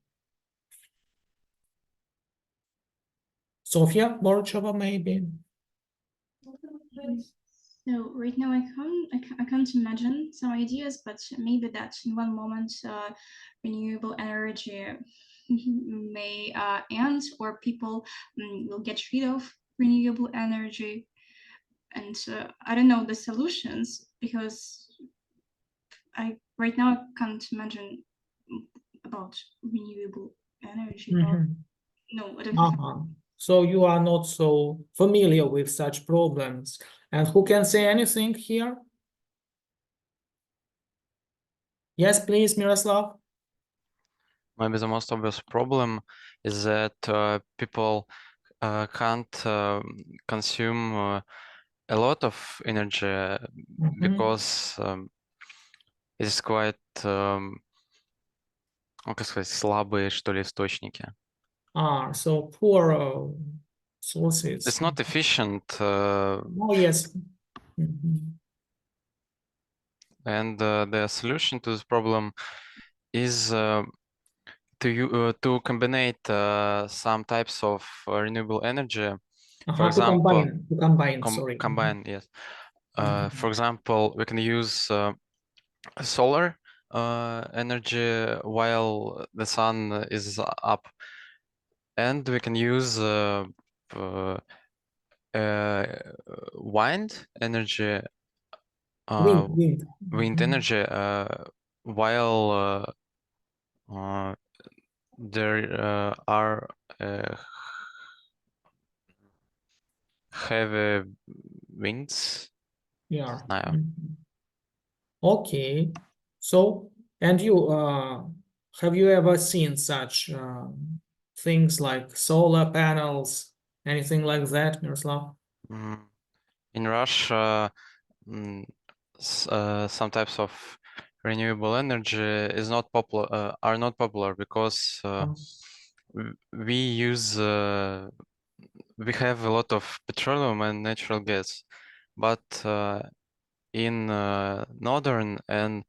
Sofia Borchova, maybe? So right now I can't imagine some ideas, but maybe that in one moment renewable energy may end, or people will get rid of renewable energy. And I don't know the solutions, because I right now can't imagine about renewable energy. No, I don't have. So you are not so familiar with such problems. And who can say anything here? Yes, please, Miroslav. Maybe the most obvious problem is that people can't consume a lot of energy because it is quite, как сказать, слабые, что ли, источники. So poor sources. It's not efficient. Oh, yes. And the solution to this problem is to combine some types of renewable energy. For example, combine, yes. For example, we can use solar energy while the sun is up, and we can use wind energy, wind energy while there are heavy winds. Yeah. Okay. So, and you, have you ever seen such things like solar panels, anything like that, Miroslav? In Russia, some types of renewable energy is not popular, are not popular because we use we have a lot of petroleum and natural gas, but in northern and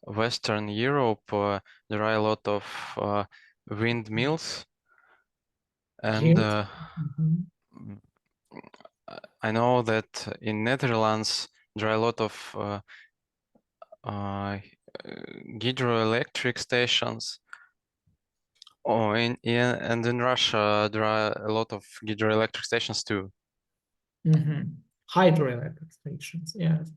Western Europe there are a lot of windmills, and I know that in Netherlands there are a lot of hydroelectric stations. Oh, and in Russia there are a lot of hydroelectric stations too. Hydroelectric stations, yes.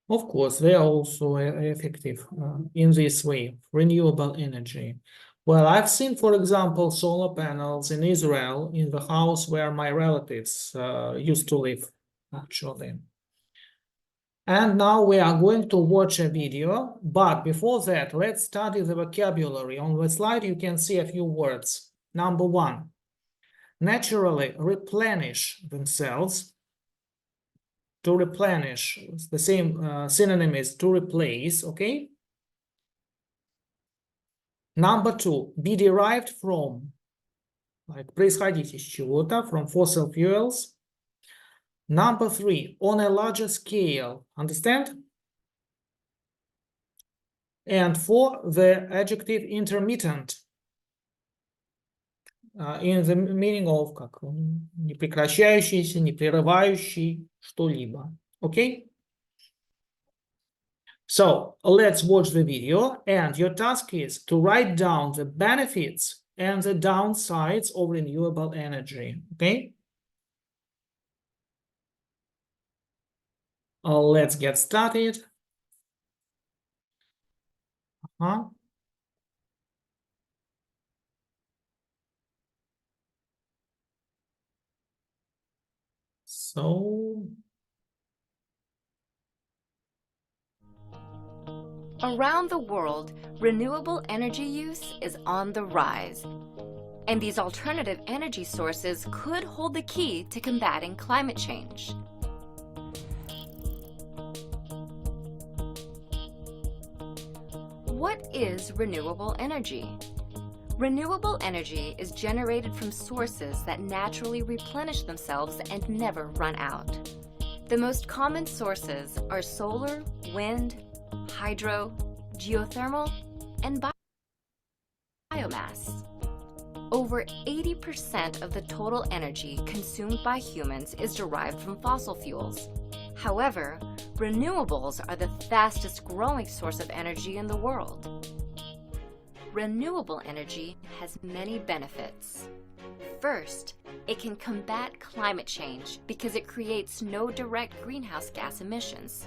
Of course, they are also effective in this way, renewable energy. Well, I've seen, for example, solar panels in Israel, in the house where my relatives used to live, actually. And now we are going to watch a video, but before that, let's study the vocabulary. On the slide, you can see a few words. Number one, naturally replenish themselves. to replenish. The same synonym is to replace, okay? Number 2, be derived from, like происходить из чего-то, from fossil fuels. Number 3, on a larger scale, understand? And 4, the adjective intermittent, in the meaning of как непрекращающийся, непрерывающий, что-либо. Okay? So let's watch the video, and your task is to write down the benefits and the downsides of renewable energy. Okay? Let's get started. So around the world, renewable energy use is on the rise. And these alternative energy sources could hold the key to combating climate change. What is renewable energy? Renewable energy is generated from sources that naturally replenish themselves and never run out. The most common sources are solar, wind, hydro, geothermal, and biomass. Over 80% of the total energy consumed by humans is derived from fossil fuels. However, renewables are the fastest growing source of energy in the world. Renewable energy has many benefits. First, it can combat climate change because it creates no direct greenhouse gas emissions.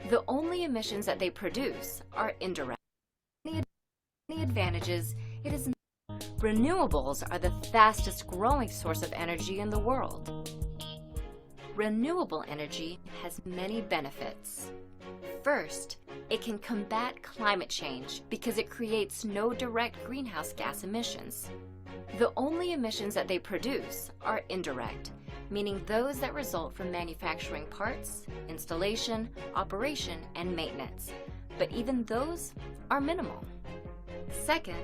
The only emissions that they produce are indirect. Many advantages, it is renewables are the fastest growing source of energy in the world. Renewable energy has many benefits. First, it can combat climate change because it creates no direct greenhouse gas emissions. The only emissions that they produce are indirect, meaning those that result from manufacturing parts, installation, operation, and maintenance. But even those are minimal. Second,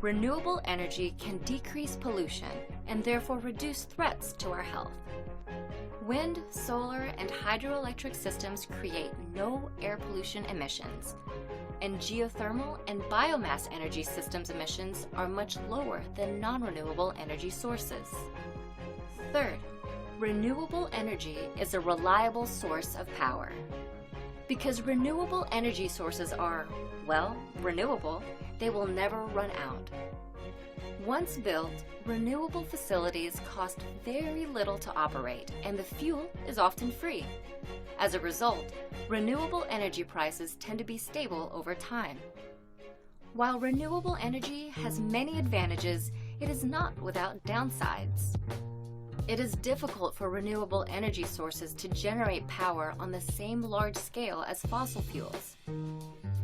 renewable energy can decrease pollution and therefore reduce threats to our health. Wind, solar, and hydroelectric systems create no air pollution emissions, and geothermal and biomass energy systems emissions are much lower than non-renewable energy sources. Third, renewable energy is a reliable source of power. Because renewable energy sources are, well, renewable, they will never run out. Once built, renewable facilities cost very little to operate, and the fuel is often free. As a result, renewable energy prices tend to be stable over time. While renewable energy has many advantages, it is not without downsides. It is difficult for renewable energy sources to generate power on the same large scale as fossil fuels.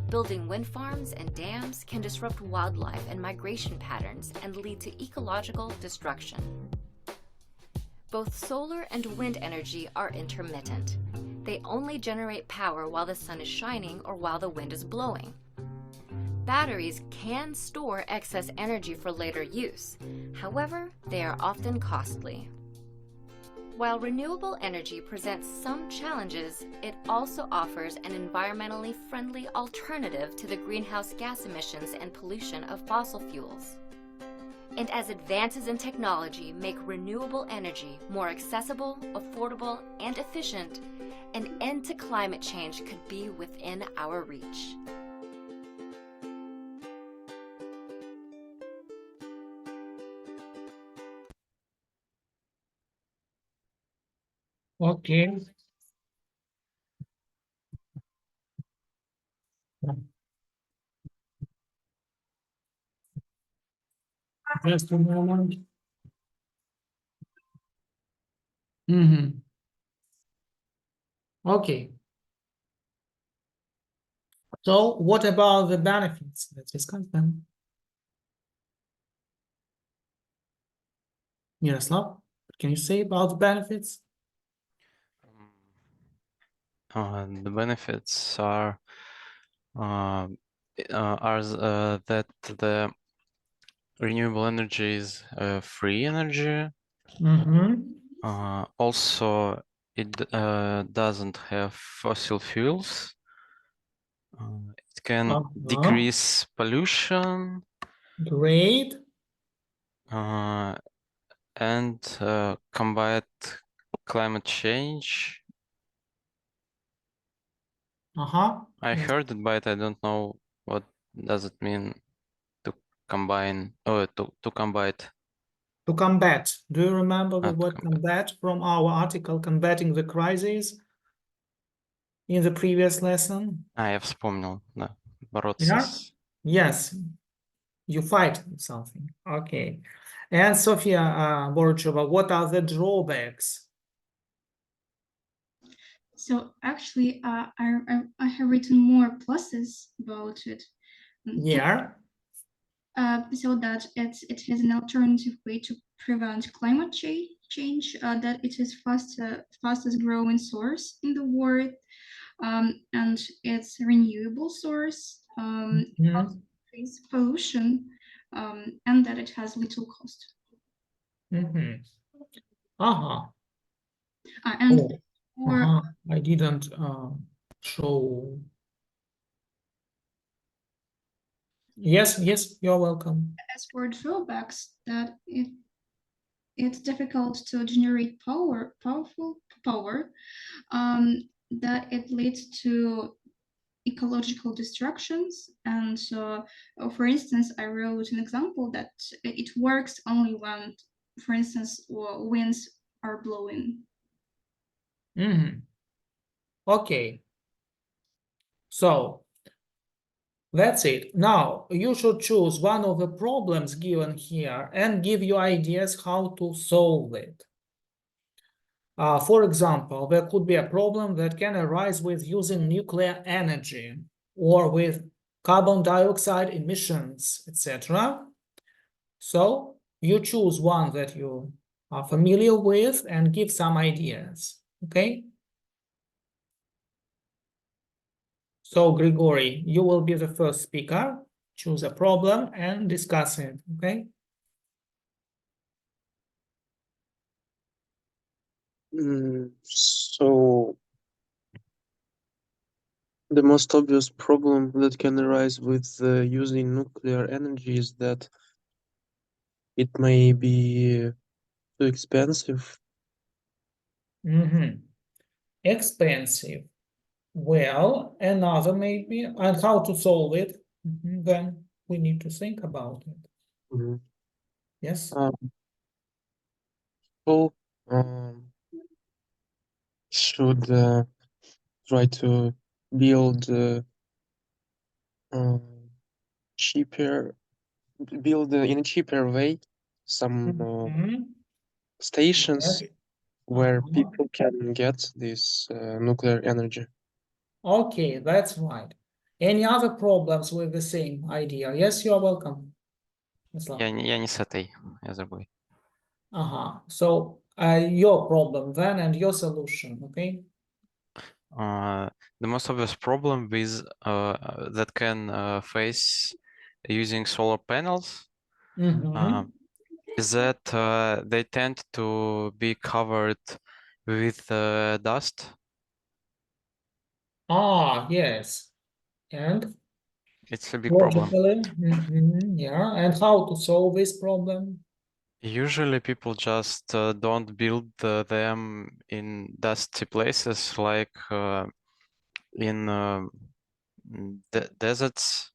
Building wind farms and dams can disrupt wildlife and migration patterns and lead to ecological destruction. Both solar and wind energy are intermittent. They only generate power while the sun is shining or while the wind is blowing. Batteries can store excess energy for later use. However, they are often costly. While renewable energy presents some challenges, it also offers an environmentally friendly alternative to the greenhouse gas emissions and pollution of fossil fuels. And as advances in technology make renewable energy more accessible, affordable, and efficient, an end to climate change could be within our reach. okay. Just a moment. Okay. So what about the benefits? Let's discuss them. Miroslav, can you say about the benefits? The benefits are that the renewable energy is free energy. Also, it doesn't have fossil fuels. It can decrease pollution. Great. And combat climate change. I heard it, but I don't know what does it mean to combine or to combat. To combat. Do you remember the To word combat from our article Combating the Crisis in the previous lesson? Я вспомнил, да. Бороться с... Yes. You fight something. Okay. And Sofia Borchova, what are the drawbacks? So actually, I have written more pluses about it. Yeah. So that it has an alternative way to prevent climate change, that it is fastest growing source in the world, and it's a renewable source, increase pollution, and that it has little cost. And I didn't show. Yes, you're welcome. As for drawbacks, that it's difficult to generate powerful power, that it leads to ecological destructions. And for instance, I wrote an example that it works only when, for instance, winds are blowing. Okay. So that's it. Now you should choose one of the problems given here and give you ideas how to solve it. For example, there could be a problem that can arise with using nuclear energy or with carbon dioxide emissions, etc. So you choose one that you are familiar with and give some ideas, okay? So Grigory, you will be the first speaker. Choose a problem and discuss it, okay? So the most obvious problem that can arise with using nuclear energy is that it may be too expensive. Expensive. Well, another maybe, and how to solve it, then we need to think about it. Yes? People should try to build in a cheaper way some stations where people can get this nuclear energy. Okay, that's right. Any other problems with the same idea? Yes, you are welcome. Я не с этой, я забыл. So your problem then and your solution, okay? The most obvious problem with that can face using solar panels is that they tend to be covered with dust. Yes. And? It's a big problem. Yeah, and how to solve this problem? Usually people just don't build them in dusty places like in deserts,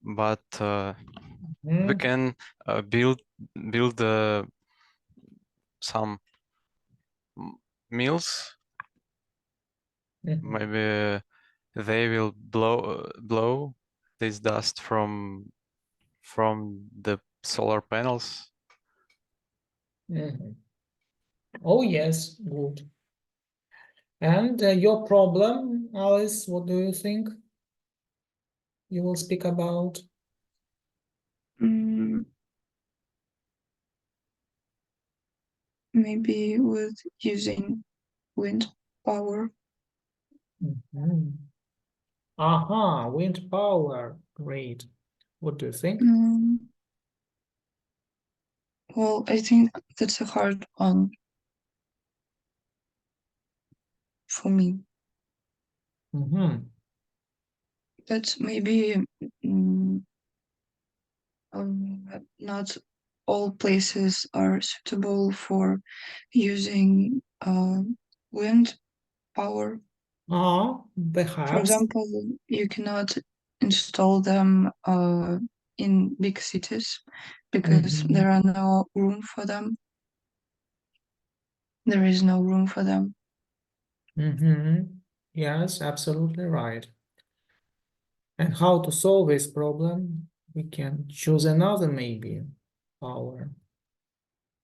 but we can build some mills. Maybe they will blow this dust from the solar panels. Oh yes, good. And your problem, Alice, what do you think you will speak about? Maybe with using wind power. Mhm. Aha, wind power. Great. What do you think? Well, I think that's a hard one for me. Mhm. But maybe mm, not all places are suitable for using wind power. For Perhaps. example, you cannot install them in big cities because Mhm. there are no room for them. There is no room for them. Mhm. Yes, absolutely right. And how to solve this problem? We can choose another maybe power.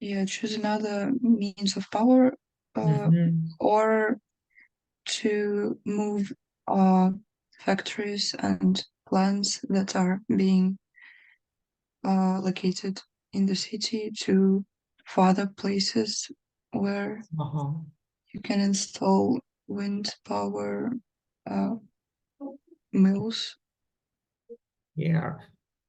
Yeah, choose another means of power Mhm. or to move factories and plants that are being located in the city to further places where Uh-huh. you can install wind power mills. Yeah.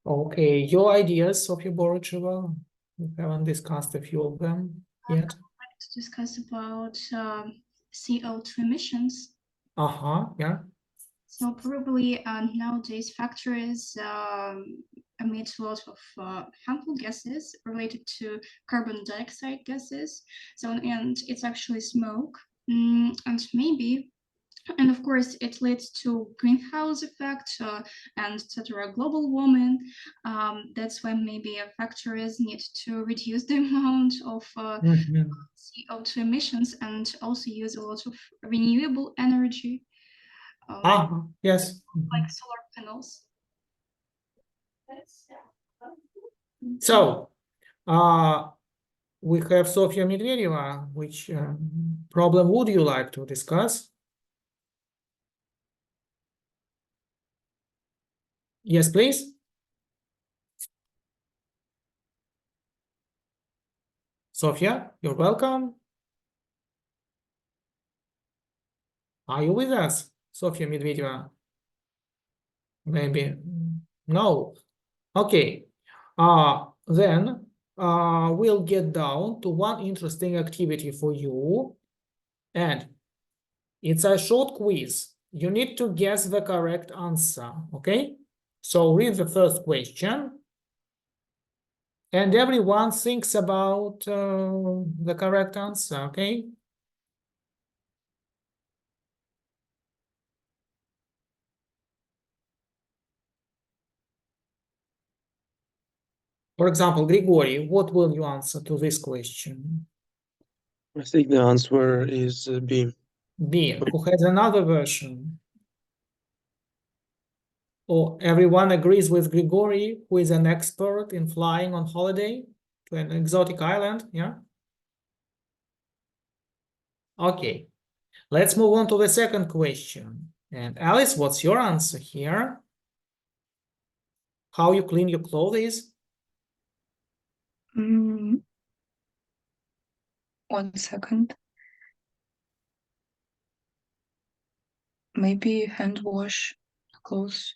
Okay, your ideas, Sofia Boricheva? We haven't discussed a few of them yet. To discuss about CO2 emissions. Yeah. So probably nowadays factories emit a lot of harmful gases related to carbon dioxide gases. So and it's actually smoke, and maybe. And of course, it leads to greenhouse effect and etc. Global warming. That's when maybe factories need to reduce the amount of Mhm. CO2 emissions and also use a lot of renewable energy, Yes. like solar panels. So, we have Sofia Medvedeva. Which problem would you like to discuss? Yes, please. Sofia, you're welcome. Are you with us, Sofia Medvedeva? Maybe no. Okay. Then we'll get down to one interesting activity for you, and it's a short quiz. You need to guess the correct answer, okay? So read the first question, and everyone thinks about the correct answer, okay? For example, Grigory, what will you answer to this question? I think the answer is B. B. Who has another version? Or everyone agrees with Grigory, who is an expert in flying on holiday to an exotic island, yeah? Okay, let's move on to the second question. And Alice, what's your answer here? How you clean your clothes? 1 second. Maybe hand wash clothes.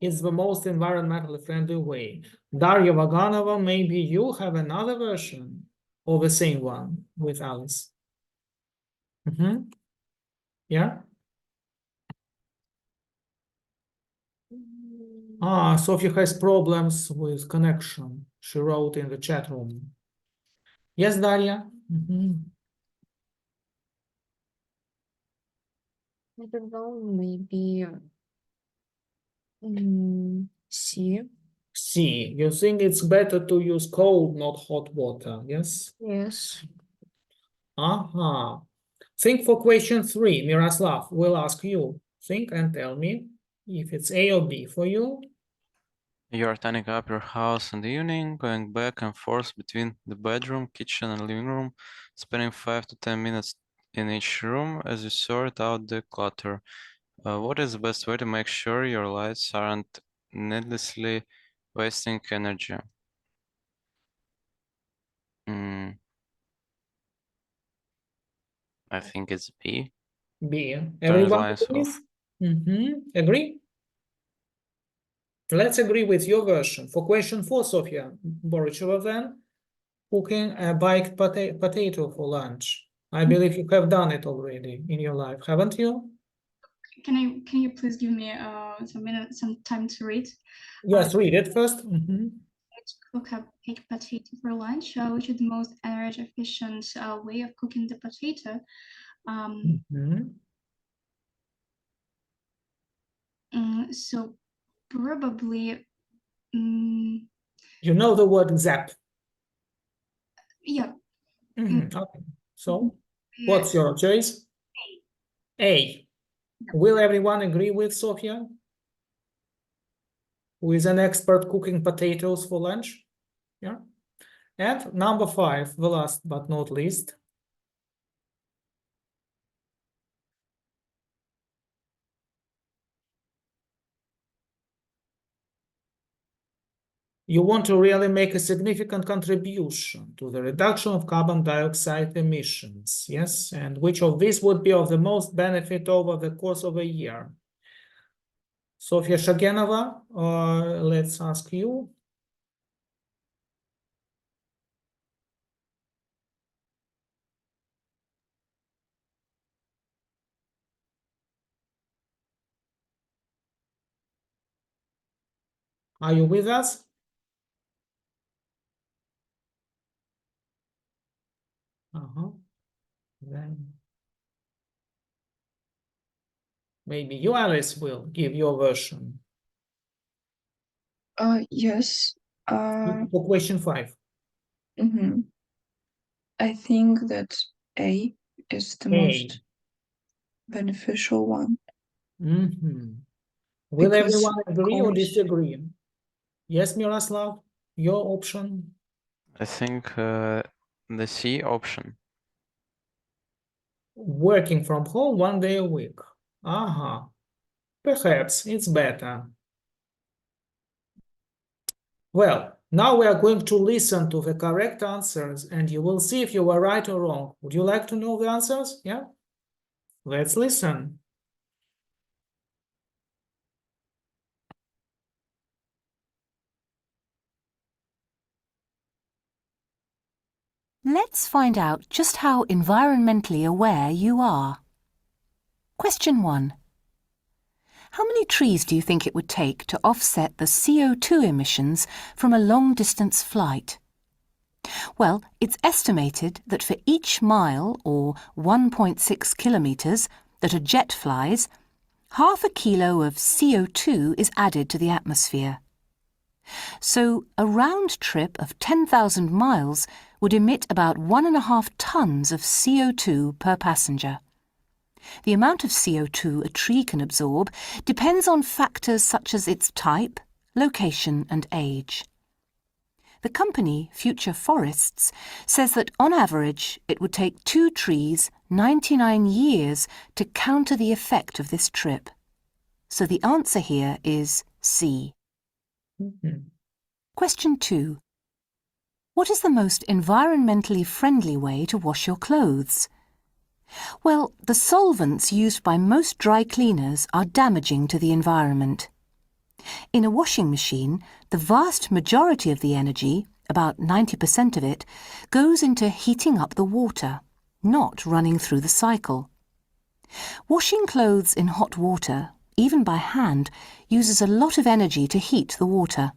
It's the most environmentally friendly way. Daria Vaganova, maybe you have another version or the same one with Alice. Yeah? Sophie has problems with connection. She wrote in the chat room. Yes, Daria? I don't know, maybe C. C. You think it's better to use cold, not hot water, yes? Yes. Think for question 3. Miroslav will ask you. Think and tell me if it's A or B for you. You're tidying up your house in the evening, going back and forth between the bedroom, kitchen, and living room, spending 5 to 10 minutes in each room as you sort out the clutter. What is the best way to make sure your lights aren't needlessly wasting energy? I think it's B. B. Turns Everyone lights agrees? off. Agree? Let's agree with your version. For question 4, Sofia Boricheva then, cooking a baked potato for lunch. I believe you have done it already in your life, haven't you? Can you please give me some time to read? Yes, read it first. To cook a baked potato for lunch, which is the most energy efficient way of cooking the potato. So probably, You know the word zap. yeah. Okay. So, what's your choice? A. Will everyone agree with Sofia, who is an expert cooking potatoes for lunch? Yeah. And number 5, the last but not least. You want to really make a significant contribution to the reduction of carbon dioxide emissions, yes? And which of these would be of the most benefit over the course of a year? Sofia Shagenova, let's ask you. Are you with us? Then maybe you, Alice, will give your version. Yes. For question 5. I think that A is the most beneficial one. Will Because everyone agree or cars- disagree? Yes, Miroslav, your option. I think the C option. Working from home 1 day a week. Perhaps it's better. Well, now we are going to listen to the correct answers and you will see if you were right or wrong. Would you like to know the answers? Yeah? Let's listen. Let's find out just how environmentally aware you are. Question 1. How many trees do you think it would take to offset the CO2 emissions from a long-distance flight? Well, it's estimated that for each mile, or 1.6 kilometres, that a jet flies, half a kilo of CO2 is added to the atmosphere. So a round trip of 10,000 miles would emit about 1.5 tons of CO2 per passenger. The amount of CO2 a tree can absorb depends on factors such as its type, location and age. The company, Future Forests, says that on average it would take 2 trees 99 years to counter the effect of this trip. So the answer here is C. Question 2. What is the most environmentally friendly way to wash your clothes? Well, the solvents used by most dry cleaners are damaging to the environment. In a washing machine, the vast majority of the energy, about 90% of it, goes into heating up the water, not running through the cycle. Washing clothes in hot water, even by hand, uses a lot of energy to heat the water.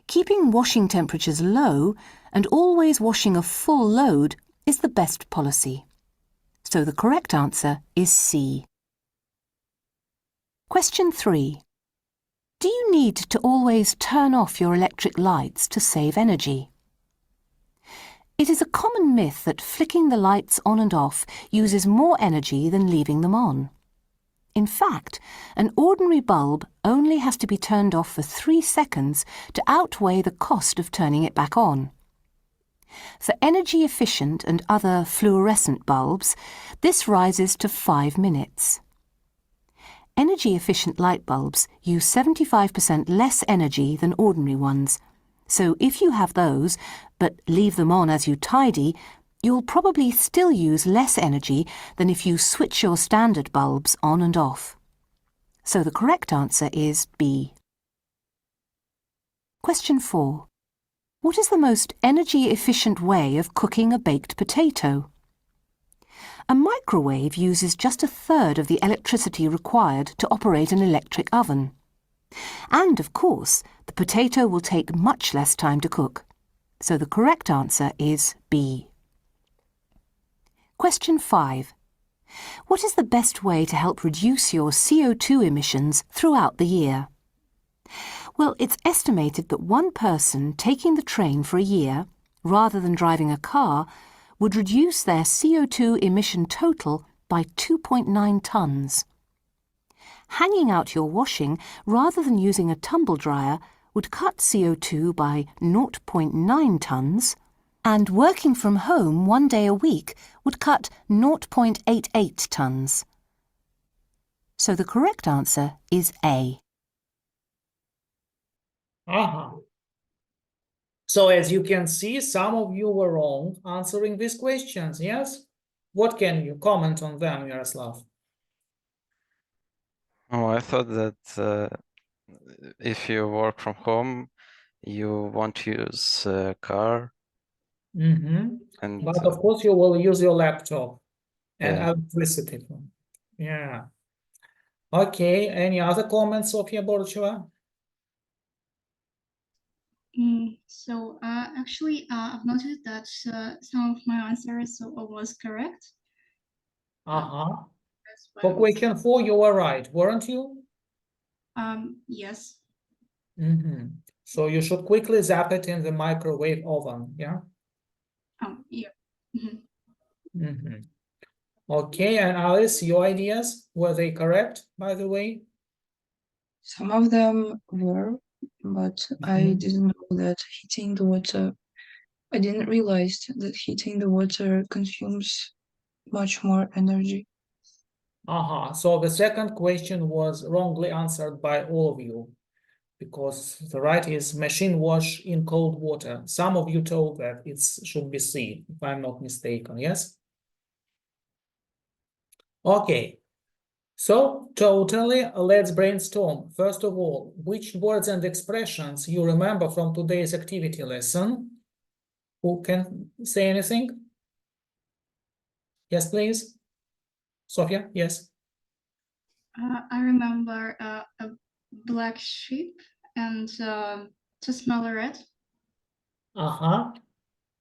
Keeping washing temperatures low and always washing a full load is the best policy. So the correct answer is C. Question 3. Do you need to always turn off your electric lights to save energy? It is a common myth that flicking the lights on and off uses more energy than leaving them on. In fact, an ordinary bulb only has to be turned off for 3 seconds to outweigh the cost of turning it back on. For energy-efficient and other fluorescent bulbs, this rises to 5 minutes. Energy-efficient light bulbs use 75% less energy than ordinary ones, so if you have those, but leave them on as you tidy, you'll probably still use less energy than if you switch your standard bulbs on and off. So the correct answer is B. Question 4. What is the most energy-efficient way of cooking a baked potato? A microwave uses just a third of the electricity required to operate an electric oven. And, of course, the potato will take much less time to cook. So the correct answer is B. Question 5. What is the best way to help reduce your CO2 emissions throughout the year? Well, it's estimated that one person taking the train for a year, rather than driving a car, would reduce their CO2 emission total by 2.9 tonnes. Hanging out your washing rather than using a tumble dryer would cut CO2 by 0.9 tonnes, and working from home 1 day a week would cut 0.88 tonnes. So the correct answer is A. So as you can see, some of you were wrong answering these questions, yes? What can you comment on them, Yaroslav? Oh, I thought that if you work from home, you won't use a car. And But of course, you will use your laptop and yeah. electricity. Yeah. Okay. Any other comments, Sofia Borcheva? Actually, I've noticed that some of my answers was correct. For question 4, you were right, weren't you? Yes. So you should quickly zap it in the microwave oven, yeah? Yeah. Okay, and Alice, your ideas, were they correct, by the way? Some of them were, but I didn't know that heating the water, I didn't realize that heating the water consumes much more energy. So the second question was wrongly answered by all of you, because the right is machine wash in cold water. Some of you told that it should be C, if I'm not mistaken, yes? Okay, so totally, let's brainstorm. First of all, which words and expressions you remember from today's activity lesson? Who can say anything? Yes, please. Sofia, yes. I remember a black sheep and to smell red.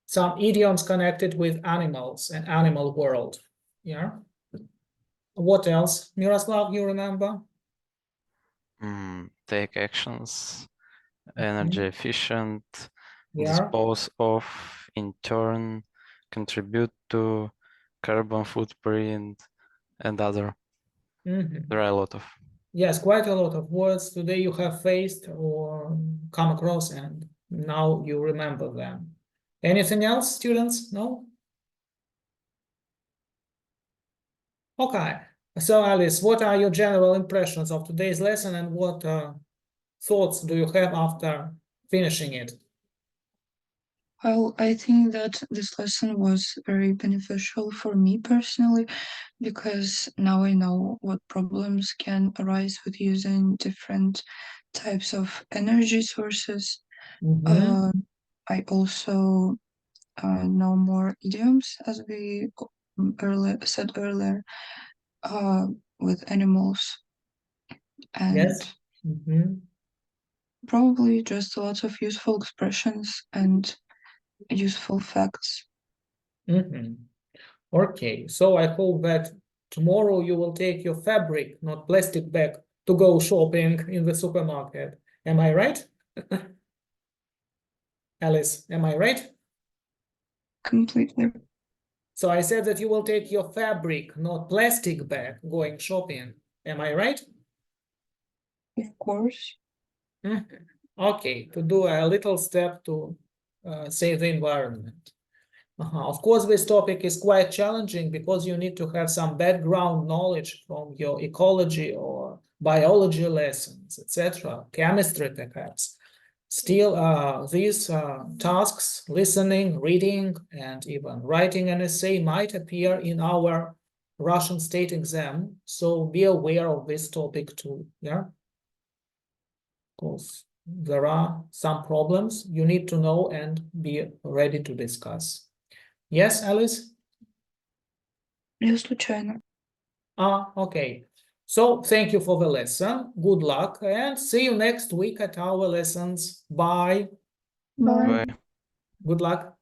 Some idioms connected with animals and animal world. Yeah. What else? Miroslav, you remember? Take actions, energy efficient, Yeah. dispose of, in turn, contribute to, carbon footprint, and other. There are a lot of. Yes, quite a lot of words today you have faced or come across, and now you remember them. Anything else, students? No? Okay. So, Alice, what are your general impressions of today's lesson, and what thoughts do you have after finishing it? Well, I think that this lesson was very beneficial for me personally, because now I know what problems can arise with using different types of energy sources. I also know more idioms, as we said earlier, with animals, and yes. Probably just a lot of useful expressions and useful facts. Okay, so I hope that tomorrow you will take your fabric, not plastic bag, to go shopping in the supermarket. Am I right? Alice, am I right? Completely. So I said that you will take your fabric, not plastic bag, going shopping. Am I right? Of course. Okay, to do a little step to save the environment. Of course, this topic is quite challenging because you need to have some background knowledge from your ecology or biology lessons, etc., chemistry perhaps. Still, these tasks, listening, reading, and even writing an essay might appear in our Russian state exam. So be aware of this topic too, yeah? Because there are some problems you need to know and be ready to discuss. Yes, Alice? Я случайно. Okay. So thank you for the lesson. Good luck and see you next week at our lessons. Bye. Bye. Bye. Good luck.